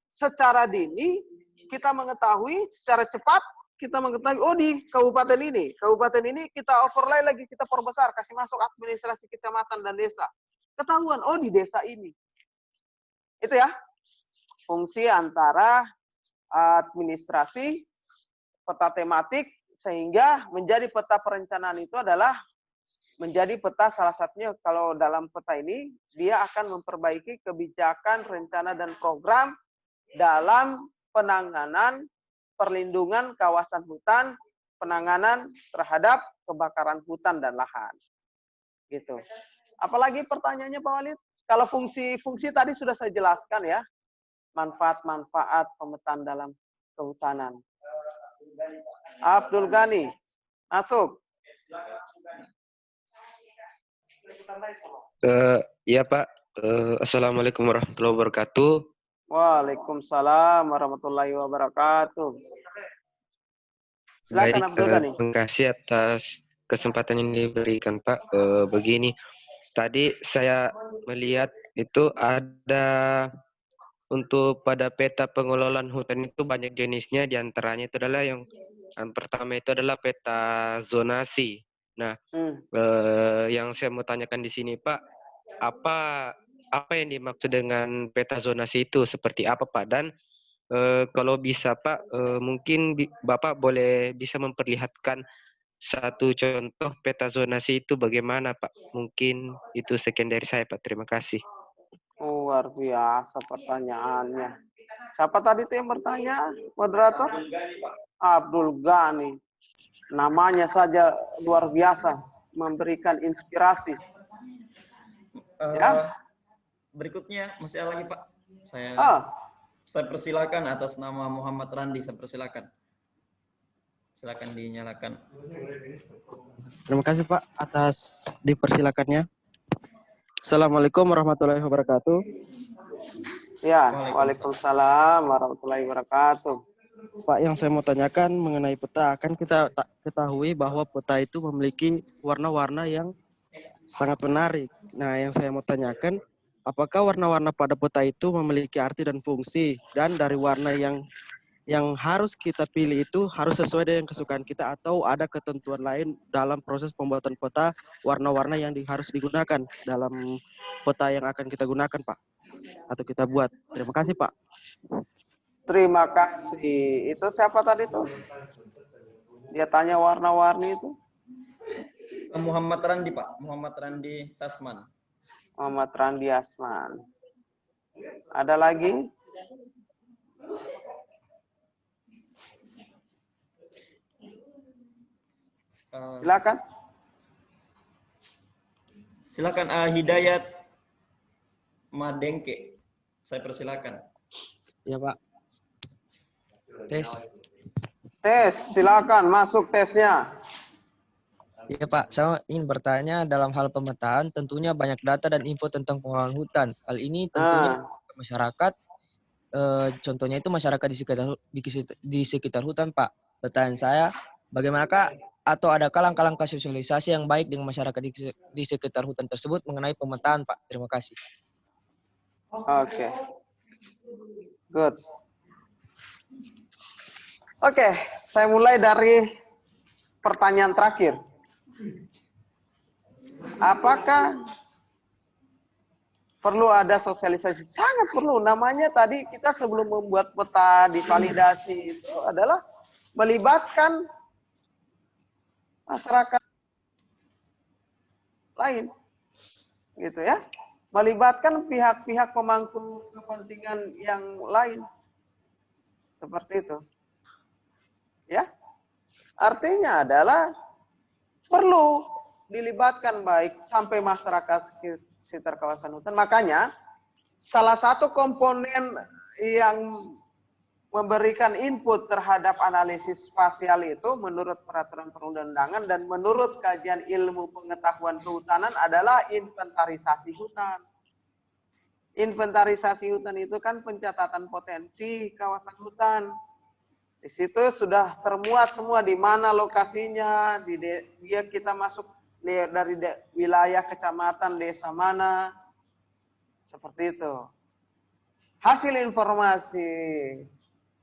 S4: secara dini kita mengetahui secara cepat, kita mengetahui oh di kabupaten ini kita overlay lagi, kita perbesar, kasih masuk administrasi kecamatan dan desa. Ketahuan oh di desa ini. Itu ya. Fungsi antara administrasi, peta tematik, sehingga menjadi peta perencanaan itu adalah menjadi peta salah satunya kalau dalam peta ini dia akan memperbaiki kebijakan, rencana dan program dalam penanganan perlindungan kawasan hutan, penanganan terhadap kebakaran hutan dan lahan. Gitu. Apalagi pertanyaannya Pak Walid? Kalau fungsi-fungsi tadi sudah saya jelaskan ya. Manfaat-manfaat pemetaan dalam kehutanan. Abdul Ghani, masuk.
S6: Iya Pak. Assalamualaikum warahmatullahi wabarakatuh.
S4: Waalaikumsalam warahmatullahi wabarakatuh. Silakan Abdul Ghani.
S6: Terima kasih atas kesempatan yang diberikan Pak. Begini, tadi saya melihat itu ada untuk pada peta pengelolaan hutan itu banyak jenisnya, diantaranya itu adalah yang pertama itu adalah peta zonasi. Nah, yang saya mau tanyakan di sini Pak, apa yang dimaksud dengan peta zonasi itu seperti apa Pak? Dan kalau bisa Pak, mungkin Bapak bisa memperlihatkan satu contoh peta zonasi itu bagaimana Pak? Mungkin itu sekian dari saya Pak. Terima kasih.
S4: Luar biasa pertanyaannya. Siapa tadi itu yang bertanya, moderator? Abdul Ghani. Namanya saja luar biasa, memberikan inspirasi. Ya.
S3: Berikutnya masih ada lagi Pak. Saya persilakan atas nama Muhammad Randi, saya persilakan. Silakan dinyalakan.
S7: Terima kasih Pak atas dipersilakannya. Assalamualaikum warahmatullahi wabarakatuh.
S4: Ya, waalaikumsalam warahmatullahi wabarakatuh.
S7: Pak, yang saya mau tanyakan mengenai peta, kan kita ketahui bahwa peta itu memiliki warna-warna yang sangat menarik. Nah, yang saya mau tanyakan, apakah warna-warna pada peta itu memiliki arti dan fungsi, dan dari warna yang harus kita pilih itu harus sesuai dengan kesukaan kita, atau ada ketentuan lain dalam proses pembuatan peta, warna-warna yang harus digunakan dalam peta yang akan kita gunakan Pak, atau kita buat. Terima kasih Pak.
S4: Terima kasih. Itu siapa tadi tuh? Dia tanya warna-warni itu.
S3: Muhammad Randi Pak, Muhammad Randi Tasman.
S4: Muhammad Randi Asman. Ada lagi? Silakan.
S3: Silakan Hidayat Madengke. Saya persilakan.
S8: Ya Pak.
S4: Tes, silakan masuk tesnya.
S8: Iya Pak, saya ingin bertanya dalam hal pemetaan tentunya banyak data dan info tentang pengelolaan hutan. Hal ini tentunya masyarakat, contohnya itu masyarakat di sekitar hutan Pak. Pertanyaan saya, bagaimanakah atau adakah langkah-langkah sosialisasi yang baik dengan masyarakat di sekitar hutan tersebut mengenai pemetaan Pak? Terima kasih.
S4: Oke. Good. Oke, saya mulai dari pertanyaan terakhir. Apakah perlu ada sosialisasi? Sangat perlu. Namanya tadi kita sebelum membuat peta divalidasi itu adalah melibatkan masyarakat lain. Gitu ya. Melibatkan pihak-pihak pemangku kepentingan yang lain. Seperti itu. Ya. Artinya adalah perlu dilibatkan baik sampai masyarakat sekitar kawasan hutan. Makanya salah satu komponen yang memberikan input terhadap analisis spasial itu menurut peraturan perundang-undangan dan menurut kajian ilmu pengetahuan kehutanan adalah inventarisasi hutan. Inventarisasi hutan itu kan pencatatan potensi kawasan hutan. Di situ sudah termuat semua di mana lokasinya, dia kita masuk dari wilayah kecamatan, desa mana, seperti itu. Hasil informasi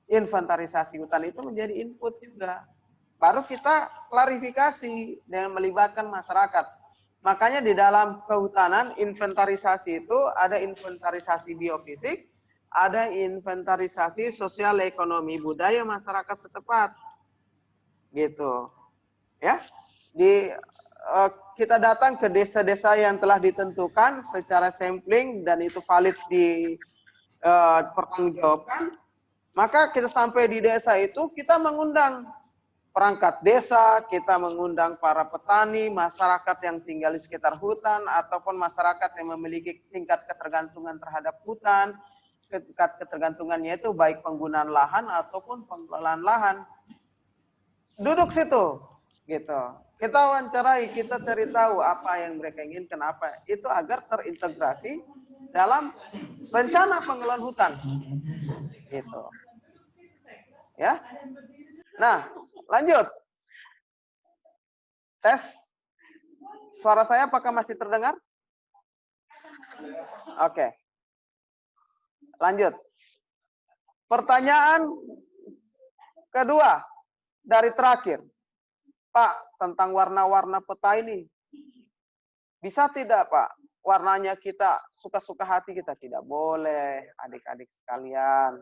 S4: inventarisasi hutan itu menjadi input juga. Baru kita klarifikasi dengan melibatkan masyarakat. Makanya di dalam kehutanan inventarisasi itu ada inventarisasi biofisik, ada inventarisasi sosial ekonomi budaya masyarakat setempat. Gitu. Ya. Kita datang ke desa-desa yang telah ditentukan secara sampling dan itu valid dipertanggungjawabkan. Maka kita sampai di desa itu, kita mengundang perangkat desa, kita mengundang para petani, masyarakat yang tinggal di sekitar hutan, ataupun masyarakat yang memiliki tingkat ketergantungan terhadap hutan, tingkat ketergantungannya itu baik penggunaan lahan ataupun pengelolaan lahan. Duduk situ, gitu. Kita wawancarai, kita cari tahu apa yang mereka inginkan, apa itu agar terintegrasi dalam rencana pengelolaan hutan, gitu. Ya. Nah, lanjut. Tes. Suara saya apakah masih terdengar? Oke. Lanjut. Pertanyaan kedua dari terakhir. Pak, tentang warna-warna peta ini. Bisa tidak, Pak? Warnanya kita suka-suka hati kita tidak boleh, adik-adik sekalian.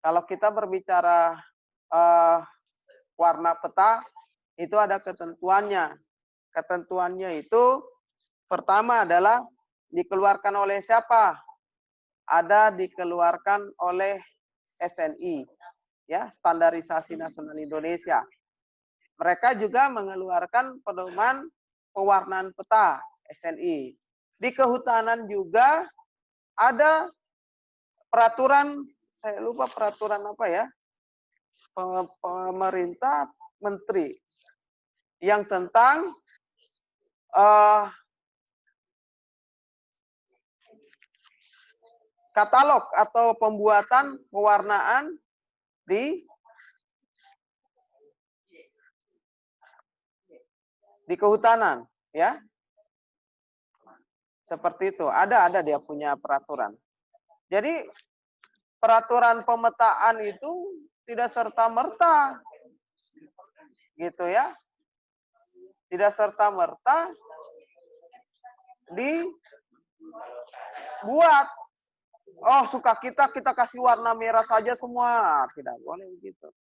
S4: Kalau kita berbicara warna peta, itu ada ketentuannya. Ketentuannya itu pertama adalah dikeluarkan oleh siapa? Ada dikeluarkan oleh SNI, ya, Standarisasi Nasional Indonesia. Mereka juga mengeluarkan pedoman pewarnaan peta SNI. Di kehutanan juga ada peraturan, saya lupa peraturan apa ya, pemerintah menteri yang tentang katalog atau pembuatan pewarnaan di kehutanan, ya. Seperti itu. Ada dia punya peraturan. Jadi peraturan pemetaan itu tidak serta-merta, gitu ya. Tidak serta-merta dibuat. Oh, suka kita kasih warna merah saja semua. Tidak boleh begitu.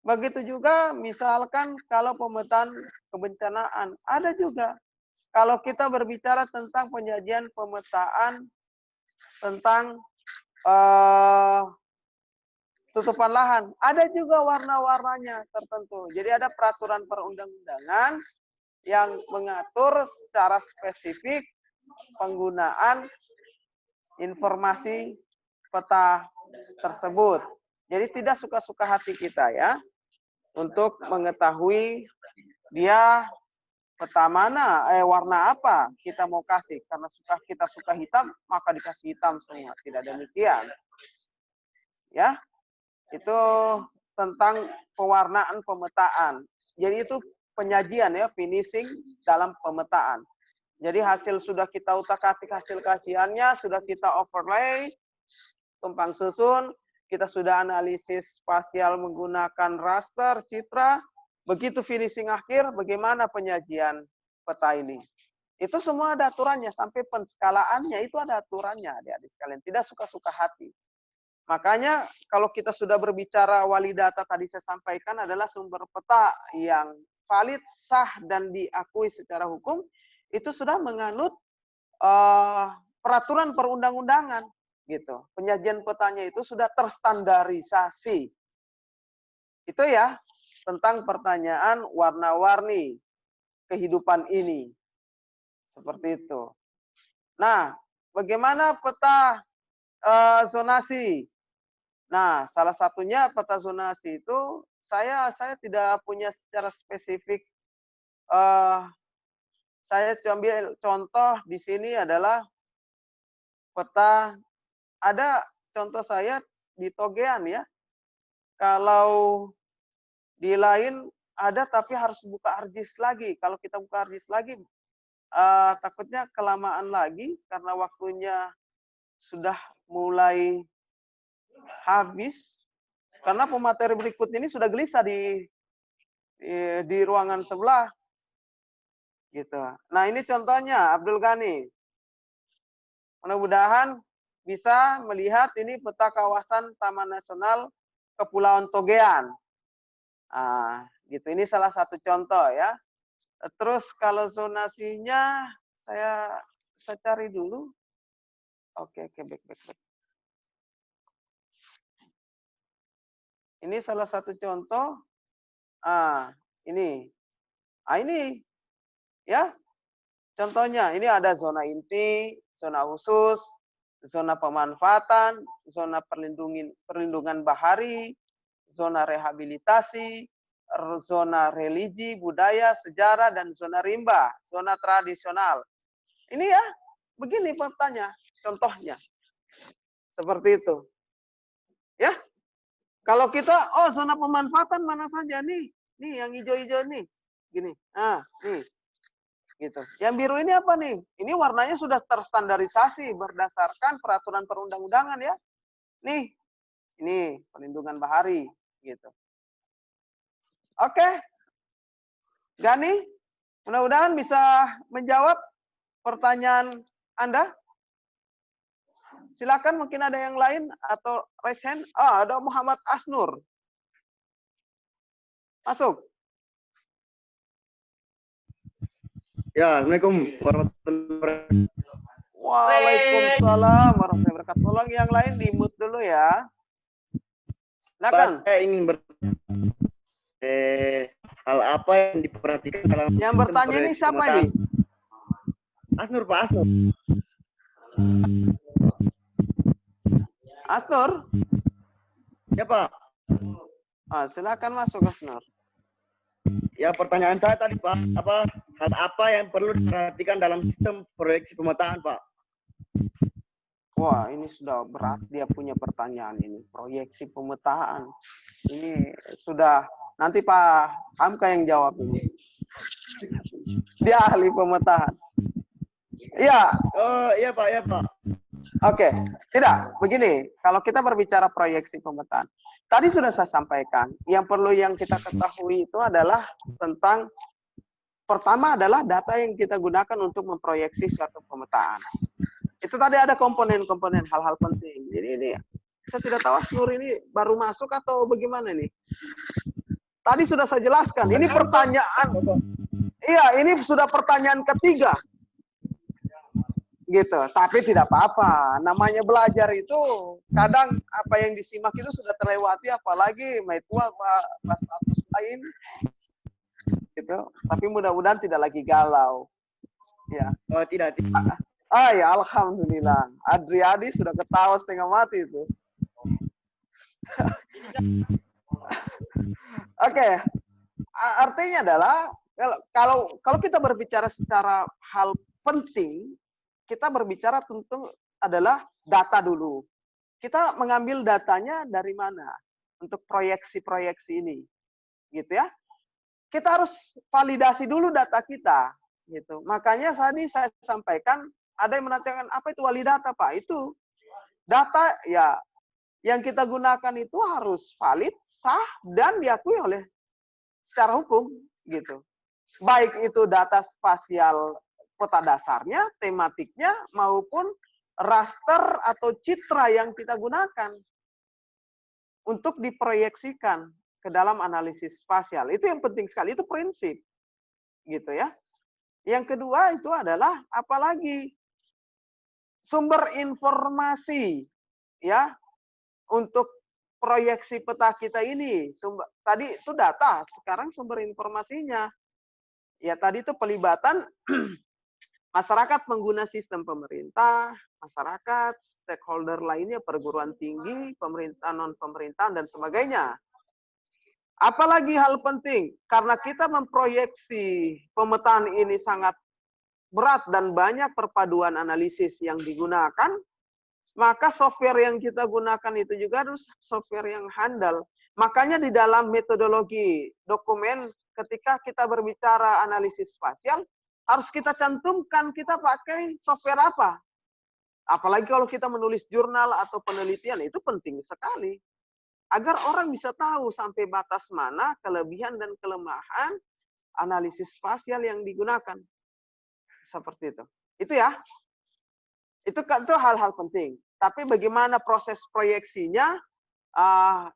S4: Begitu juga misalkan kalau pemetaan kebencanaan. Ada juga. Kalau kita berbicara tentang penyajian pemetaan tentang tutupan lahan, ada juga warna-warnanya tertentu. Jadi ada peraturan perundang-undangan yang mengatur secara spesifik penggunaan informasi peta tersebut. Jadi tidak suka-suka hati kita ya untuk mengetahui dia peta mana, warna apa kita mau kasih. Karena kita suka hitam, maka dikasih hitam semua. Tidak demikian. Ya, itu tentang pewarnaan pemetaan. Jadi itu penyajian ya, finishing dalam pemetaan. Jadi hasil sudah kita utak-atik hasil kajiannya, sudah kita overlay, tumpang susun, kita sudah analisis spasial menggunakan raster, citra. Begitu finishing akhir, bagaimana penyajian peta ini? Itu semua ada aturannya, sampai penskalaannya itu ada aturannya, adik-adik sekalian. Tidak suka-suka hati. Makanya kalau kita sudah berbicara wali data tadi saya sampaikan adalah sumber peta yang valid, sah, dan diakui secara hukum, itu sudah menganut peraturan perundang-undangan. Gitu. Penyajian petanya itu sudah terstandarisasi. Itu ya, tentang pertanyaan warna-warni kehidupan ini. Seperti itu. Nah, bagaimana peta zonasi? Nah, salah satunya peta zonasi itu saya tidak punya secara spesifik. Saya ambil contoh di sini adalah peta, ada contoh saya di Togean ya. Kalau di lain ada tapi harus buka ArcGIS lagi. Kalau kita buka ArcGIS lagi, takutnya kelamaan lagi karena waktunya sudah mulai habis. Karena pemateri berikut ini sudah gelisah di ruangan sebelah. Gitu. Nah, ini contohnya Abdul Ghani. Mudah-mudahan bisa melihat ini peta kawasan Taman Nasional Kepulauan Togean. Nah, gitu. Ini salah satu contoh ya. Terus kalau zonasinya saya cari dulu. Oke, baik. Ini salah satu contoh. Ini. Ini ya. Contohnya, ini ada zona inti, zona khusus, zona pemanfaatan, zona perlindungan bahari, zona rehabilitasi, zona religi, budaya, sejarah, dan zona rimba, zona tradisional. Ini ya, begini petanya, contohnya. Seperti itu. Ya, kalau kita, zona pemanfaatan mana saja nih? Nih, yang hijau-hijau nih. Gini, nih. Gitu. Yang biru ini apa nih? Ini warnanya sudah terstandarisasi berdasarkan peraturan perundang-undangan ya. Nih, ini perlindungan bahari gitu. Oke. Gani, mudah-mudahan bisa menjawab pertanyaan Anda. Silakan, mungkin ada yang lain atau raise hand. Ada Muhammad Asnur. Masuk.
S9: Ya, Assalamualaikum warahmatullahi wabarakatuh.
S4: Waalaikumsalam warahmatullahi wabarakatuh. Tolong yang lain di-mute dulu ya. Silakan.
S9: Saya ingin hal apa yang diperhatikan dalam
S4: yang bertanya ini siapa ini?
S9: Asnur, Pak Asnur.
S4: Asnur?
S9: Ya, Pak.
S4: Silakan masuk, Asnur.
S9: Ya, pertanyaan saya tadi, Pak, hal apa yang perlu diperhatikan dalam sistem proyeksi pemetaan, Pak?
S4: Wah, ini sudah berat dia punya pertanyaan ini. Proyeksi pemetaan. Ini sudah, nanti Pak Hamka yang jawab ini. Dia ahli pemetaan. Iya.
S9: Iya, Pak, ya, Pak.
S4: Oke, tidak. Begini, kalau kita berbicara proyeksi pemetaan. Tadi sudah saya sampaikan, yang perlu yang kita ketahui itu adalah tentang, pertama adalah data yang kita gunakan untuk memproyeksi suatu pemetaan. Itu tadi ada komponen-komponen hal-hal penting. Jadi ini, saya tidak tahu Asnur ini baru masuk atau bagaimana nih. Tadi sudah saya jelaskan, ini pertanyaan, iya ini sudah pertanyaan ketiga. Gitu, tapi tidak apa-apa. Namanya belajar itu kadang apa yang disimak itu sudah terlewati, apalagi maitua kelas status lain. Gitu. Tapi mudah-mudahan tidak lagi galau. Ya.
S9: Oh, tidak.
S4: Ya, alhamdulillah. Adriadi sudah ketawa setengah mati itu. Oke. Artinya adalah kalau kita berbicara secara hal penting, kita berbicara tentu adalah data dulu. Kita mengambil datanya dari mana untuk proyeksi-proyeksi ini, gitu ya. Kita harus validasi dulu data kita, gitu. Makanya tadi saya sampaikan ada yang menanyakan apa itu walidata, Pak? Itu data ya yang kita gunakan itu harus valid, sah dan diakui oleh secara hukum, gitu. Baik itu data spasial peta dasarnya, tematiknya, maupun raster atau citra yang kita gunakan untuk diproyeksikan ke dalam analisis spasial. Itu yang penting sekali, itu prinsip. Gitu ya. Yang kedua itu adalah apalagi sumber informasi ya untuk proyeksi peta kita ini. Tadi itu data, sekarang sumber informasinya. Ya tadi itu pelibatan Masyarakat pengguna sistem pemerintah, masyarakat, stakeholder lainnya, perguruan tinggi, pemerintah, non-pemerintahan, dan sebagainya. Apalagi hal penting, karena kita memproyeksi pemetaan ini sangat berat dan banyak perpaduan analisis yang digunakan, maka software yang kita gunakan itu juga harus software yang handal. Makanya di dalam metodologi dokumen, ketika kita berbicara analisis spasial, harus kita cantumkan kita pakai software apa. Apalagi kalau kita menulis jurnal atau penelitian, itu penting sekali. Agar orang bisa tahu sampai batas mana kelebihan dan kelemahan analisis spasial yang digunakan. Seperti itu. Itu ya. Itu hal-hal penting. Tapi bagaimana proses proyeksinya,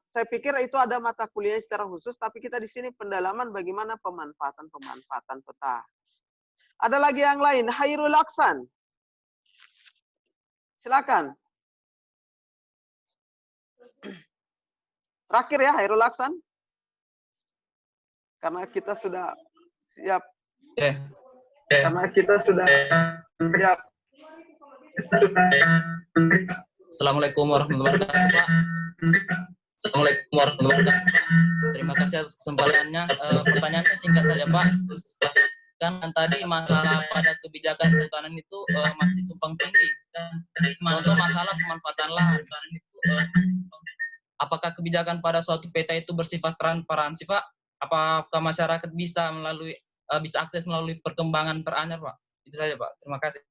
S4: saya pikir itu ada mata kuliah secara khusus, tapi kita di sini pendalaman bagaimana pemanfaatan peta. Ada lagi yang lain, Hairul Aksan. Silakan. Terakhir ya, Hairul Aksan. Karena kita sudah siap. Karena kita sudah siap.
S10: Assalamualaikum warahmatullahi wabarakatuh, Pak. Assalamualaikum warahmatullahi wabarakatuh. Terima kasih atas kesempatannya. Pertanyaannya singkat saja, Pak. Kan tadi masalah pada kebijakan kehutanan itu masih tumpang tindih. Contoh masalah pemanfaatan lahan. Apakah kebijakan pada suatu peta itu bersifat transparansi, Pak? Apakah masyarakat bisa akses melalui perkembangan teranyar, Pak? Itu saja, Pak. Terima kasih.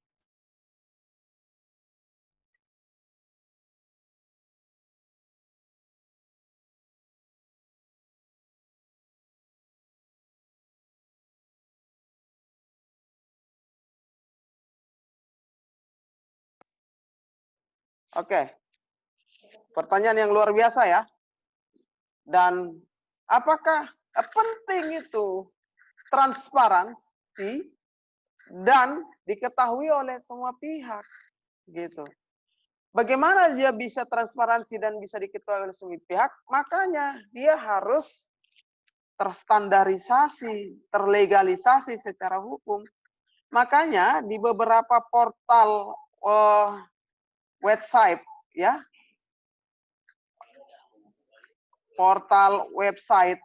S4: Oke. Pertanyaan yang luar biasa ya. Dan apakah penting itu transparansi dan diketahui oleh semua pihak gitu. Bagaimana dia bisa transparansi dan bisa diketahui oleh semua pihak? Makanya dia harus terstandarisasi, terlegalisasi secara hukum. Makanya di beberapa portal website ya, portal website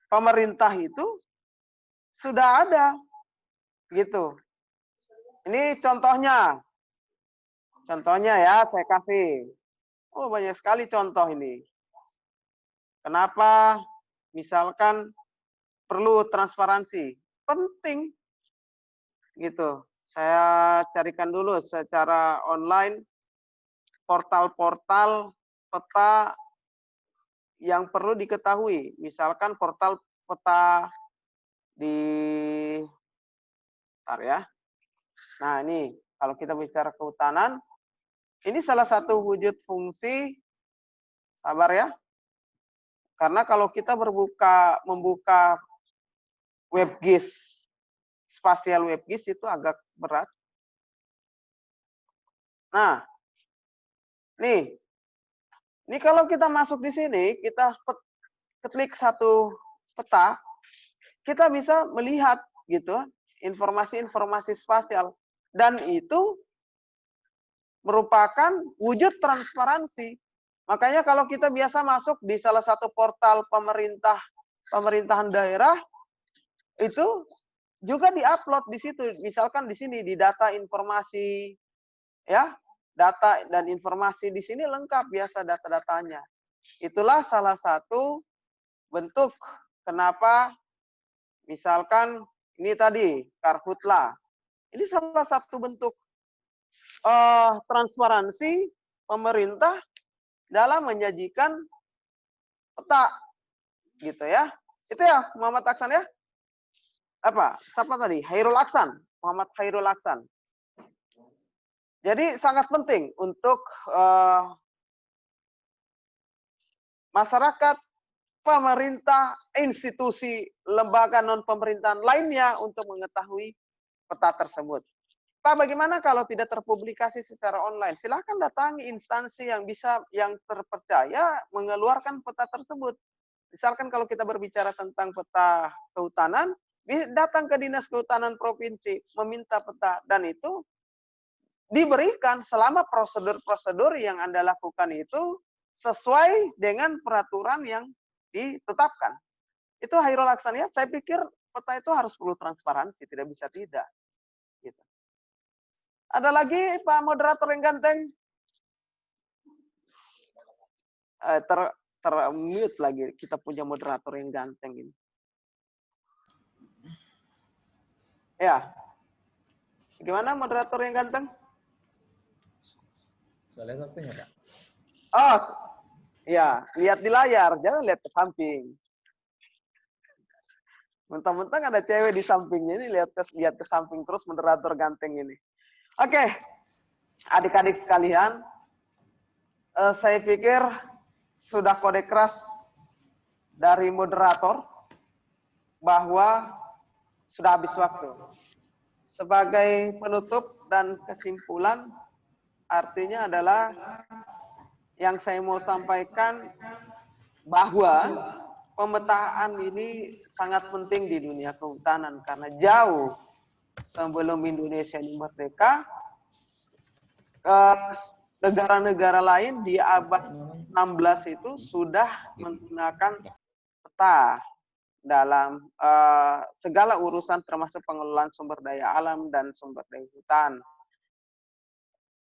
S4: pemerintah itu sudah ada gitu. Ini contohnya ya saya kasih. Oh banyak sekali contoh ini. Kenapa misalkan perlu transparansi? Penting gitu. Saya carikan dulu secara online portal-portal peta yang perlu diketahui. Misalkan portal peta di bentar ya. Nah, ini kalau kita bicara kehutanan, ini salah satu wujud fungsi, sabar ya. Karena kalau kita membuka WebGIS, spasial WebGIS itu agak berat. Nah, nih. Ini kalau kita masuk di sini, kita klik satu peta, kita bisa melihat gitu informasi-informasi spasial, dan itu merupakan wujud transparansi. Makanya kalau kita biasa masuk di salah satu portal pemerintahan daerah, itu juga diupload di situ. Misalkan di sini di data informasi ya, data dan informasi di sini lengkap biasa data-datanya. Itulah salah satu bentuk kenapa misalkan ini tadi Karhutla. Ini salah satu bentuk transparansi pemerintah dalam menyajikan peta gitu ya. Itu ya Muhammad Aksan ya. Apa? Siapa tadi? Hairul Aksan. Muhammad Hairul Aksan. Jadi sangat penting untuk masyarakat, pemerintah, institusi, lembaga non-pemerintahan lainnya untuk mengetahui peta tersebut. Pak, bagaimana kalau tidak terpublikasi secara online? Silakan datangi instansi yang terpercaya mengeluarkan peta tersebut. Misalkan kalau kita berbicara tentang peta kehutanan, datang ke Dinas Kehutanan Provinsi meminta peta, dan itu diberikan selama prosedur-prosedur yang Anda lakukan itu sesuai dengan peraturan yang ditetapkan. Itu Hairul Aksan ya, saya pikir peta itu harus perlu transparansi, tidak bisa tidak. Gitu. Ada lagi Pak Moderator yang ganteng? Termute lagi, kita punya moderator yang ganteng ini. Ya, gimana moderator yang ganteng?
S3: Soalnya waktunya, Pak.
S4: Oh, ya, lihat di layar, jangan lihat ke samping. Mentang-mentang ada cewek di sampingnya ini, lihat ke samping terus moderator ganteng ini. Oke, adik-adik sekalian, saya pikir sudah kode keras dari moderator bahwa sudah habis waktu. Sebagai penutup dan kesimpulan, artinya adalah yang saya mau sampaikan bahwa pemetaan ini sangat penting di dunia kehutanan karena jauh sebelum Indonesia ini merdeka, negara-negara lain di abad 16 itu sudah menggunakan peta dalam segala urusan termasuk pengelolaan sumber daya alam dan sumber daya hutan.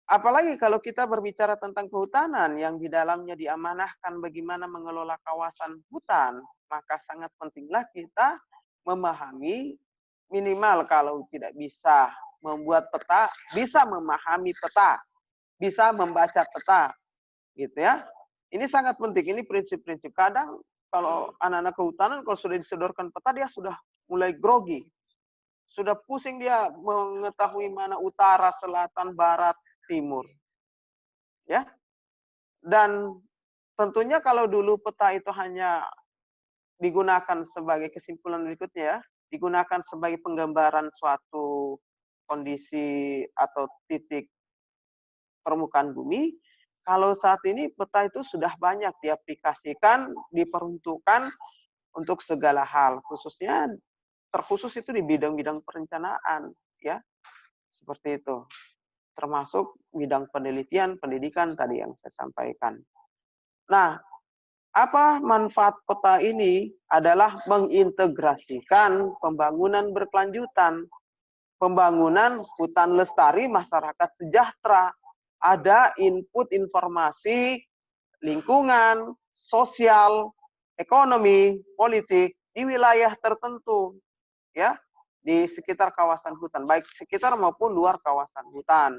S4: Apalagi kalau kita berbicara tentang kehutanan yang di dalamnya diamanahkan bagaimana mengelola kawasan hutan, maka sangat pentinglah kita memahami minimal kalau tidak bisa membuat peta, bisa memahami peta, bisa membaca peta, gitu ya. Ini sangat penting, ini prinsip-prinsip. Kadang kalau anak-anak kehutanan kalau sudah disodorkan peta dia sudah mulai grogi. Sudah pusing dia mengetahui mana utara, selatan, barat, timur. Ya. Dan tentunya kalau dulu peta itu hanya digunakan sebagai kesimpulan berikutnya ya, digunakan sebagai penggambaran suatu kondisi atau titik permukaan bumi. Kalau saat ini peta itu sudah banyak diaplikasikan, diperuntukkan untuk segala hal, khususnya terkhusus itu di bidang-bidang perencanaan, ya, seperti itu. Termasuk bidang penelitian, pendidikan tadi yang saya sampaikan. Nah, apa manfaat peta ini adalah mengintegrasikan pembangunan berkelanjutan, pembangunan hutan lestari, masyarakat sejahtera, ada input informasi lingkungan, sosial, ekonomi, politik di wilayah tertentu, ya, di sekitar kawasan hutan, baik sekitar maupun luar kawasan hutan.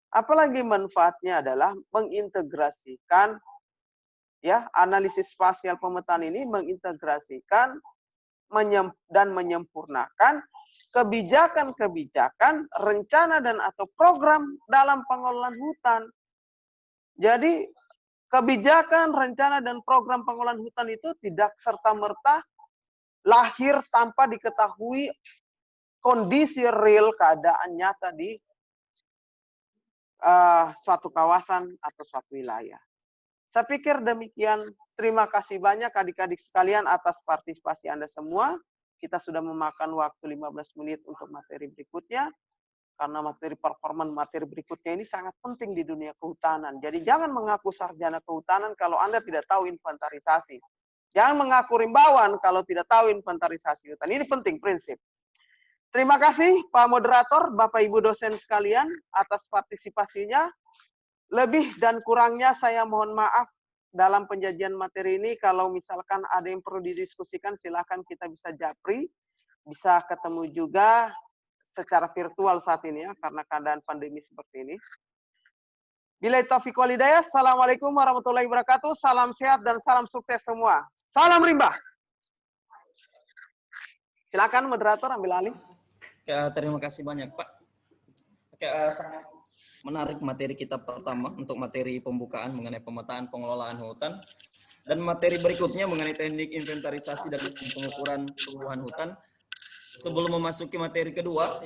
S4: Apalagi manfaatnya adalah mengintegrasikan, ya, analisis spasial pemetaan ini mengintegrasikan dan menyempurnakan kebijakan-kebijakan, rencana dan atau program dalam pengelolaan hutan. Jadi kebijakan, rencana dan program pengelolaan hutan itu tidak serta-merta lahir tanpa diketahui kondisi real keadaan nyata di suatu kawasan atau suatu wilayah. Saya pikir demikian. Terima kasih banyak adik-adik sekalian atas partisipasi Anda semua. Kita sudah memakan waktu 15 menit untuk materi berikutnya. Karena materi performan, materi berikutnya ini sangat penting di dunia kehutanan. Jadi jangan mengaku sarjana kehutanan kalau Anda tidak tahu inventarisasi. Jangan mengaku rimbawan kalau tidak tahu inventarisasi hutan. Ini penting prinsip. Terima kasih Pak Moderator, Bapak Ibu dosen sekalian atas partisipasinya. Lebih dan kurangnya saya mohon maaf dalam penjajian materi ini. Kalau misalkan ada yang perlu didiskusikan, silakan kita bisa japri, bisa ketemu juga secara virtual saat ini ya, karena keadaan pandemi seperti ini. Billahi taufiq wal hidayah. Assalamualaikum warahmatullahi wabarakatuh. Salam sehat dan salam sukses semua. Salam rimba. Silakan moderator ambil alih.
S3: Terima kasih banyak Pak. Sangat menarik materi kita pertama untuk materi pembukaan mengenai pemetaan pengelolaan hutan. Dan materi berikutnya mengenai teknik inventarisasi dan pengukuran keluasan hutan. Sebelum memasuki materi kedua,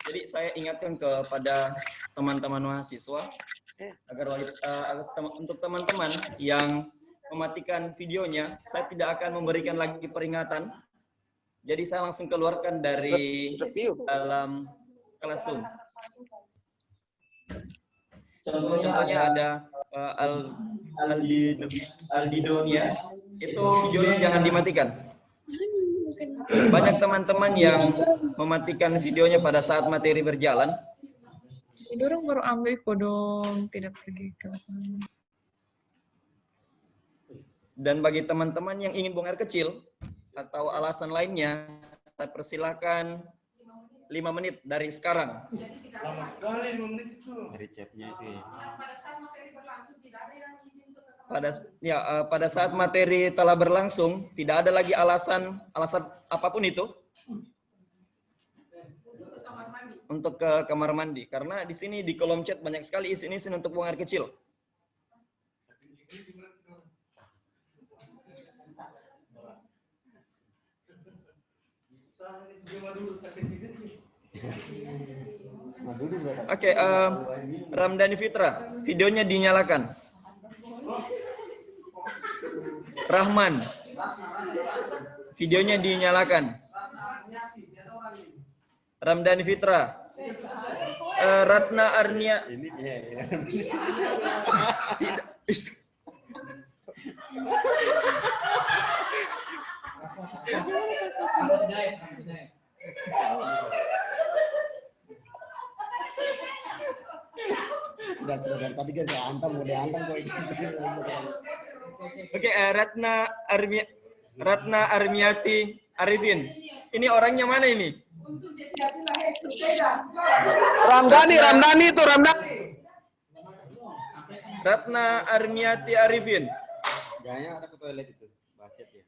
S3: jadi saya ingatkan kepada teman-teman mahasiswa agar untuk teman-teman yang mematikan videonya, saya tidak akan memberikan lagi peringatan Jadi saya langsung keluarkan dari dalam Classroom. Contohnya ada Aldidonia, itu videonya jangan dimatikan. Banyak teman-teman yang mematikan videonya pada saat materi berjalan.
S2: Dorong baru ambil kodong, tidak pergi ke lapangan.
S3: Dan bagi teman-teman yang ingin buang air kecil atau alasan lainnya, saya persilakan 5 menit dari sekarang.
S1: Lama sekali 5 menit itu.
S11: Dari chatnya itu ya.
S3: Pada saat materi telah berlangsung, tidak ada lagi alasan apapun itu untuk ke kamar mandi, karena di sini di kolom chat banyak sekali izin-izin untuk buang air kecil. Oke, Ramdhani Fitra, videonya dinyalakan. Rahman, videonya dinyalakan. Ramdhani Fitra, Ratna Arnia.
S11: Ini dia ya.
S12: Dari tadi kan saya antam, mau diantam kok itu.
S3: Oke, Ratna Armiati Arifin. Ini orangnya mana ini?
S4: Ramdhani itu Ramdhani.
S3: Ratna Armiati Arifin.
S11: Kayaknya ada ke toilet itu, bacet ya.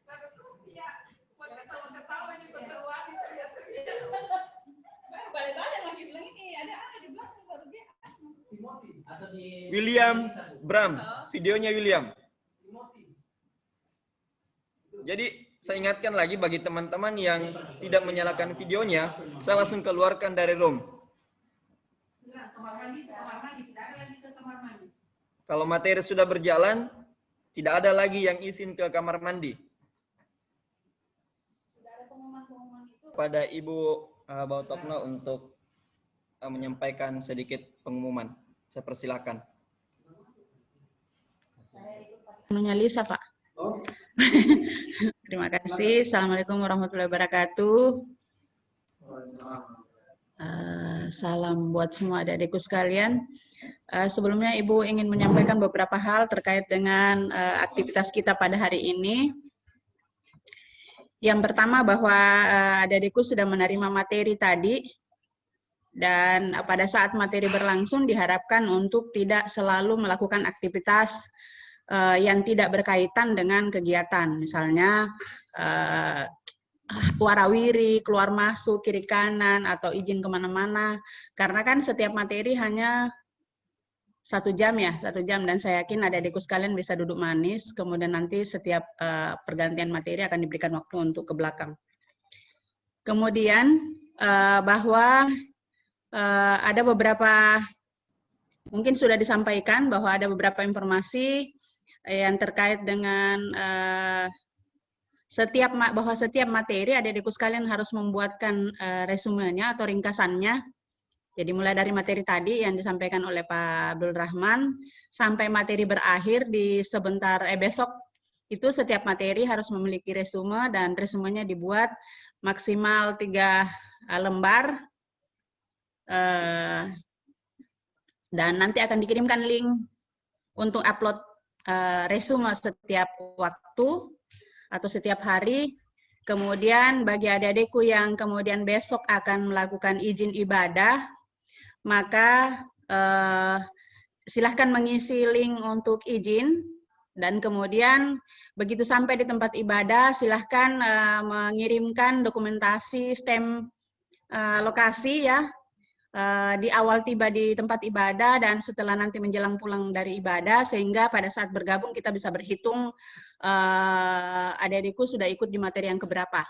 S3: William Bram, videonya William. Jadi saya ingatkan lagi bagi teman-teman yang tidak menyalakan videonya, saya langsung keluarkan dari room. Kalau materi sudah berjalan, tidak ada lagi yang izin ke kamar mandi. Pada Ibu Bautokno untuk menyampaikan sedikit pengumuman. Saya persilakan.
S13: Lisa, Pak. Terima kasih. Assalamualaikum warahmatullahi wabarakatuh. Salam buat semua adik-adikku sekalian. Sebelumnya Ibu ingin menyampaikan beberapa hal terkait dengan aktivitas kita pada hari ini. Yang pertama bahwa adik-adikku sudah menerima materi tadi, dan pada saat materi berlangsung diharapkan untuk tidak selalu melakukan aktivitas yang tidak berkaitan dengan kegiatan, misalnya warawiri, keluar masuk, kiri kanan, atau izin kemana-mana, karena kan setiap materi hanya 1 jam ya, 1 jam, dan saya yakin adik-adikku sekalian bisa duduk manis, kemudian nanti setiap pergantian materi akan diberikan waktu untuk ke belakang. Kemudian bahwa ada beberapa, mungkin sudah disampaikan bahwa ada beberapa informasi yang terkait dengan bahwa setiap materi adik-adikku sekalian harus membuatkan resumenya atau ringkasannya. Jadi mulai dari materi tadi yang disampaikan oleh Pak Abdul Rahman sampai materi berakhir di besok, itu setiap materi harus memiliki resume, dan resumenya dibuat maksimal 3 lembar. Dan nanti akan dikirimkan link untuk upload resume setiap waktu atau setiap hari. Kemudian bagi adik-adikku yang kemudian besok akan melakukan izin ibadah, maka silahkan mengisi link untuk izin, dan kemudian begitu sampai di tempat ibadah silahkan mengirimkan dokumentasi stem lokasi ya, di awal tiba di tempat ibadah dan setelah nanti menjelang pulang dari ibadah, sehingga pada saat bergabung kita bisa berhitung adik-adikku sudah ikut di materi yang keberapa.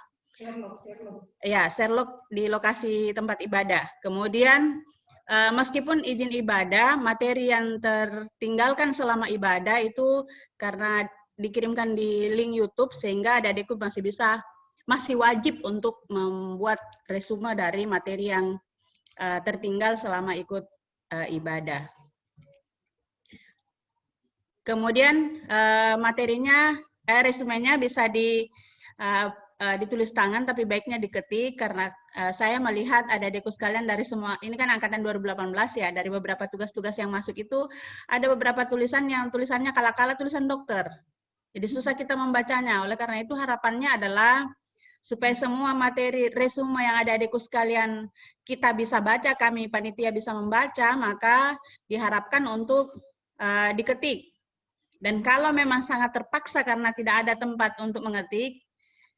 S13: Ya, Sherlock di lokasi tempat ibadah. Kemudian meskipun izin ibadah, materi yang tertinggalkan selama ibadah itu karena dikirimkan di link YouTube, sehingga adik-adikku masih bisa masih wajib untuk membuat resume dari materi yang tertinggal selama ikut ibadah. Kemudian materinya, resumenya bisa ditulis tangan, tapi baiknya diketik karena saya melihat ada adikku sekalian dari semua, ini kan angkatan 2018 ya, dari beberapa tugas-tugas yang masuk itu ada beberapa tulisan yang tulisannya kala-kala tulisan dokter. Jadi susah kita membacanya. Oleh karena itu harapannya adalah supaya semua materi resume yang ada adikku sekalian kita bisa baca, kami panitia bisa membaca, maka diharapkan untuk diketik. Dan kalau memang sangat terpaksa karena tidak ada tempat untuk mengetik,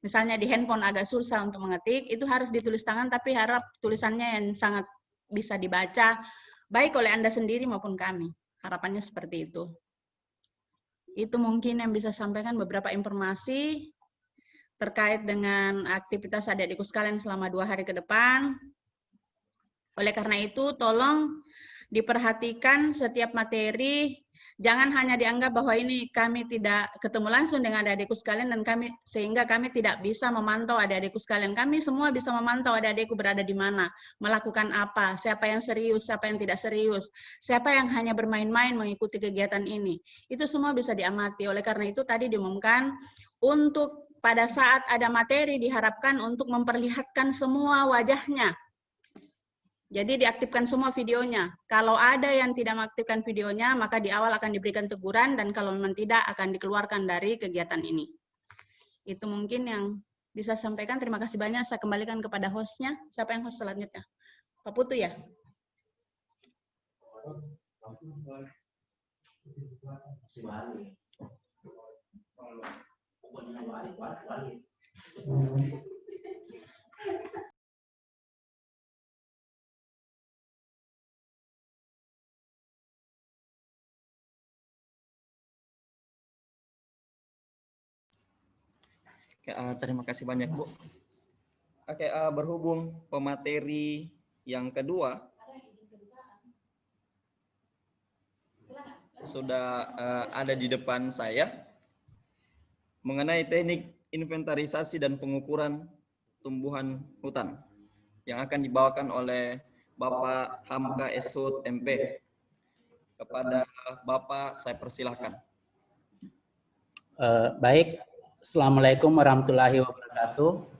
S13: misalnya di handphone agak susah untuk mengetik, itu harus ditulis tangan, tapi harap tulisannya yang sangat bisa dibaca, baik oleh Anda sendiri maupun kami. Harapannya seperti itu. Itu mungkin yang bisa sampaikan beberapa informasi terkait dengan aktivitas adik-adikku sekalian selama 2 hari ke depan. Oleh karena itu, tolong diperhatikan setiap materi. Jangan hanya dianggap bahwa ini kami tidak ketemu langsung dengan adik-adikku sekalian dan sehingga kami tidak bisa memantau adik-adikku sekalian. Kami semua bisa memantau adik-adikku berada di mana, melakukan apa, siapa yang serius, siapa yang tidak serius, siapa yang hanya bermain-main mengikuti kegiatan ini. Itu semua bisa diamati. Oleh karena itu tadi diumumkan untuk pada saat ada materi diharapkan untuk memperlihatkan semua wajahnya. Jadi diaktifkan semua videonya. Kalau ada yang tidak mengaktifkan videonya, maka di awal akan diberikan teguran, dan kalau memang tidak, akan dikeluarkan dari kegiatan ini. Itu mungkin yang bisa saya sampaikan. Terima kasih banyak. Saya kembalikan kepada hostnya. Siapa yang host selanjutnya? Pak Putu ya?
S3: Oke, terima kasih banyak Bu. Oke, berhubung pemateri yang kedua sudah ada di depan saya mengenai teknik inventarisasi dan pengukuran tumbuhan hutan yang akan dibawakan oleh Bapak Hamka Eshut MP. Kepada Bapak saya persilahkan.
S14: Baik. Assalamualaikum warahmatullahi wabarakatuh.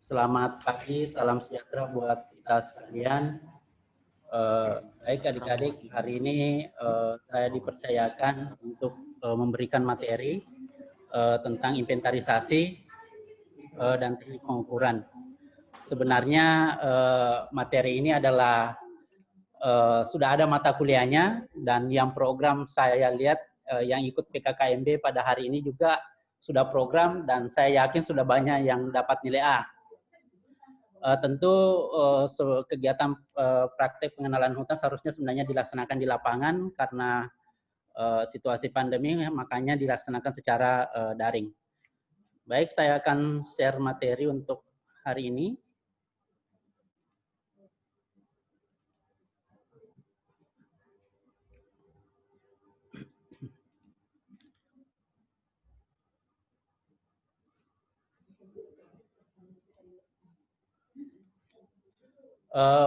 S14: Selamat pagi, salam sejahtera buat kita sekalian. Baik adik-adik, hari ini saya dipercayakan untuk memberikan materi tentang inventarisasi dan teknik pengukuran. Sebenarnya materi ini adalah sudah ada mata kuliahnya, dan yang program saya lihat yang ikut PKKMB pada hari ini juga sudah program, dan saya yakin sudah banyak yang dapat nilai A. Tentu kegiatan praktek pengenalan hutan seharusnya sebenarnya dilaksanakan di lapangan karena situasi pandemi, makanya dilaksanakan secara daring. Baik, saya akan share materi untuk hari ini.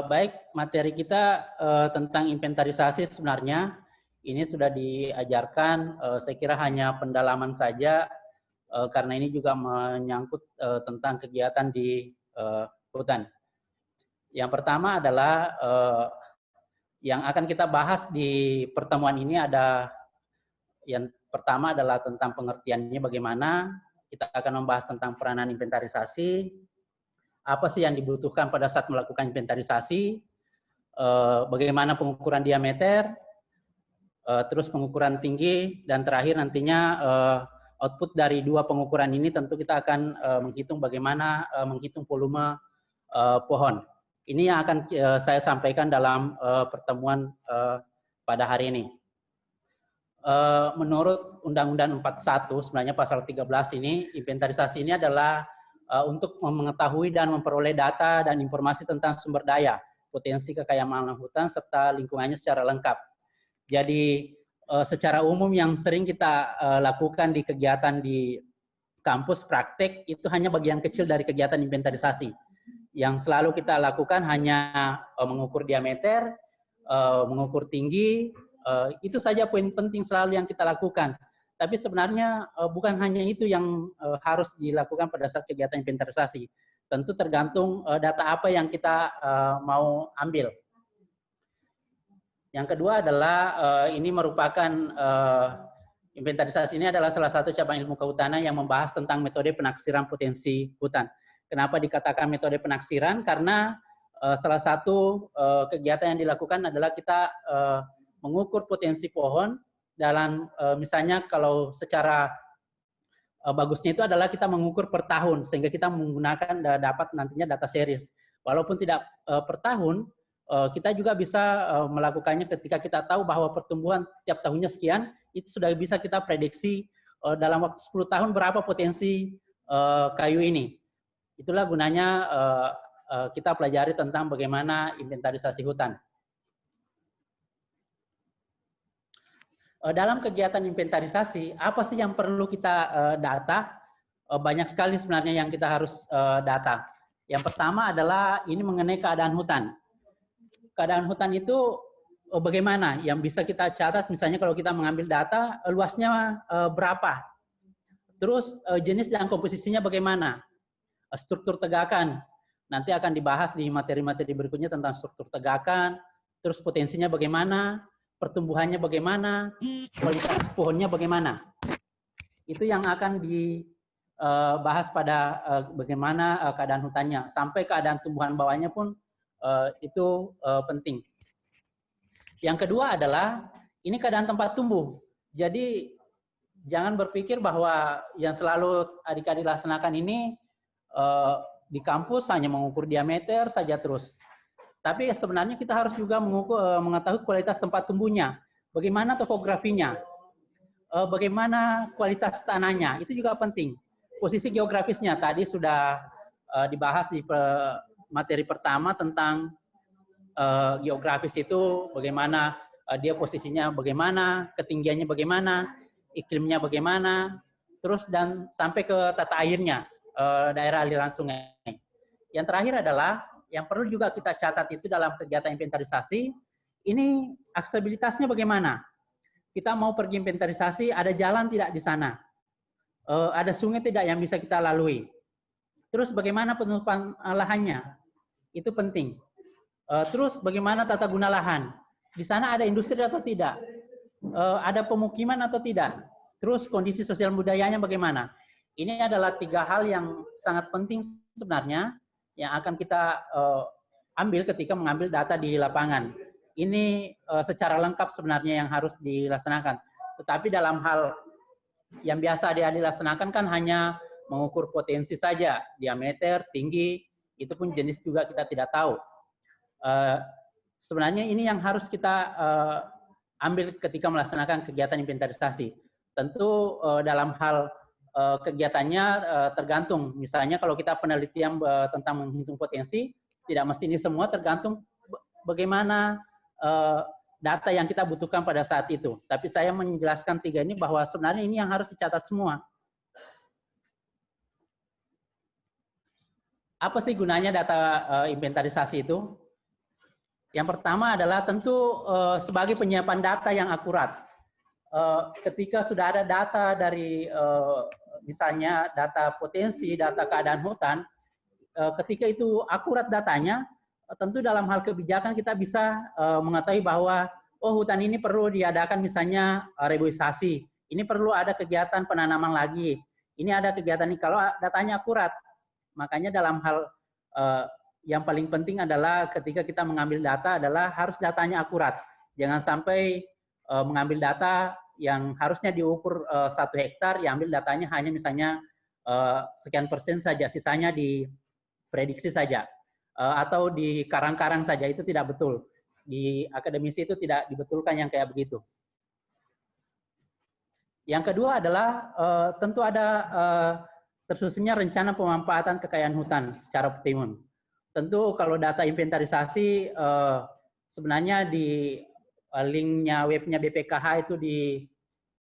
S14: Baik, materi kita tentang inventarisasi sebenarnya ini sudah diajarkan, saya kira hanya pendalaman saja karena ini juga menyangkut tentang kegiatan di hutan. Yang pertama adalah yang akan kita bahas di pertemuan ini yang pertama adalah tentang pengertiannya bagaimana, kita akan membahas tentang peranan inventarisasi, apa sih yang dibutuhkan pada saat melakukan inventarisasi, bagaimana pengukuran diameter, terus pengukuran tinggi, dan terakhir nantinya output dari 2 pengukuran ini tentu kita akan menghitung bagaimana menghitung volume pohon. Ini yang akan saya sampaikan dalam pertemuan pada hari ini. Menurut Undang-Undang 41, sebenarnya pasal 13 ini, inventarisasi ini adalah untuk mengetahui dan memperoleh data dan informasi tentang sumber daya, potensi kekayaan alam hutan, serta lingkungannya secara lengkap. Jadi secara umum yang sering kita lakukan di kegiatan di kampus praktek itu hanya bagian kecil dari kegiatan inventarisasi. Yang selalu kita lakukan hanya mengukur diameter, mengukur tinggi, itu saja poin penting selalu yang kita lakukan. Tapi sebenarnya bukan hanya itu yang harus dilakukan pada saat kegiatan inventarisasi. Tentu tergantung data apa yang kita mau ambil. Yang kedua adalah ini merupakan inventarisasi ini adalah salah satu cabang ilmu kehutanan yang membahas tentang metode penaksiran potensi hutan. Kenapa dikatakan metode penaksiran? Karena salah satu kegiatan yang dilakukan adalah kita mengukur potensi pohon dalam misalnya kalau secara bagusnya itu adalah kita mengukur per tahun sehingga kita menggunakan dapat nantinya data series. Walaupun tidak per tahun, kita juga bisa melakukannya ketika kita tahu bahwa pertumbuhan tiap tahunnya sekian, itu sudah bisa kita prediksi dalam waktu 10 tahun berapa potensi kayu ini. Itulah gunanya kita pelajari tentang bagaimana inventarisasi hutan. Dalam kegiatan inventarisasi, apa sih yang perlu kita data? Banyak sekali sebenarnya yang kita harus data. Yang pertama adalah ini mengenai keadaan hutan. Keadaan hutan itu bagaimana? Yang bisa kita catat, misalnya kalau kita mengambil data, luasnya berapa? Terus jenis dan komposisinya bagaimana? Struktur tegakan, nanti akan dibahas di materi-materi berikutnya tentang struktur tegakan, terus potensinya bagaimana, pertumbuhannya bagaimana, kualitas pohonnya bagaimana. Itu yang akan dibahas pada bagaimana keadaan hutannya, sampai keadaan tumbuhan bawahnya pun itu penting. Yang kedua adalah ini keadaan tempat tumbuh. Jadi jangan berpikir bahwa yang selalu adik-adik laksanakan ini di kampus hanya mengukur diameter saja terus. Tapi sebenarnya kita harus juga mengetahui kualitas tempat tumbuhnya, bagaimana topografinya, bagaimana kualitas tanahnya, itu juga penting. Posisi geografisnya tadi sudah dibahas di materi pertama tentang geografis itu bagaimana dia posisinya bagaimana, ketinggiannya bagaimana, iklimnya bagaimana, terus dan sampai ke tata airnya, daerah aliran sungai. Yang terakhir adalah yang perlu juga kita catat itu dalam kegiatan inventarisasi, ini aksesibilitasnya bagaimana? Kita mau pergi inventarisasi, ada jalan tidak di sana? Ada sungai tidak yang bisa kita lalui? Terus bagaimana penutupan lahannya? Itu penting. Terus bagaimana tata guna lahan? Di sana ada industri atau tidak? Ada pemukiman atau tidak? Terus kondisi sosial budayanya bagaimana? Ini adalah 3 hal yang sangat penting sebenarnya yang akan kita ambil ketika mengambil data di lapangan. Ini secara lengkap sebenarnya yang harus dilaksanakan. Tetapi dalam hal yang biasa adik-adik laksanakan kan hanya mengukur potensi saja, diameter, tinggi, itu pun jenis juga kita tidak tahu. Sebenarnya ini yang harus kita ambil ketika melaksanakan kegiatan inventarisasi. Tentu dalam hal kegiatannya tergantung. Misalnya kalau kita penelitian tentang menghitung potensi, tidak mesti ini semua, tergantung bagaimana data yang kita butuhkan pada saat itu. Tapi saya menjelaskan 3 ini bahwa sebenarnya ini yang harus dicatat semua. Apa sih gunanya data inventarisasi itu? Yang pertama adalah tentu sebagai penyiapan data yang akurat. Ketika sudah ada data dari misalnya data potensi, data keadaan hutan, ketika itu akurat datanya, tentu dalam hal kebijakan kita bisa mengetahui bahwa oh hutan ini perlu diadakan misalnya reboisasi, ini perlu ada kegiatan penanaman lagi, ini ada kegiatan ini kalau datanya akurat. Makanya dalam hal yang paling penting adalah ketika kita mengambil data adalah harus datanya akurat. Jangan sampai mengambil data yang harusnya diukur 1 hektar, diambil datanya hanya misalnya sekian persen saja, sisanya diprediksi saja. Atau di karang-karang saja, itu tidak betul. Di akademisi itu tidak dibetulkan yang kayak begitu. Yang kedua adalah tentu ada tersusunnya rencana pemanfaatan kekayaan hutan secara optimum. Tentu kalau data inventarisasi sebenarnya di linknya webnya BPKH itu di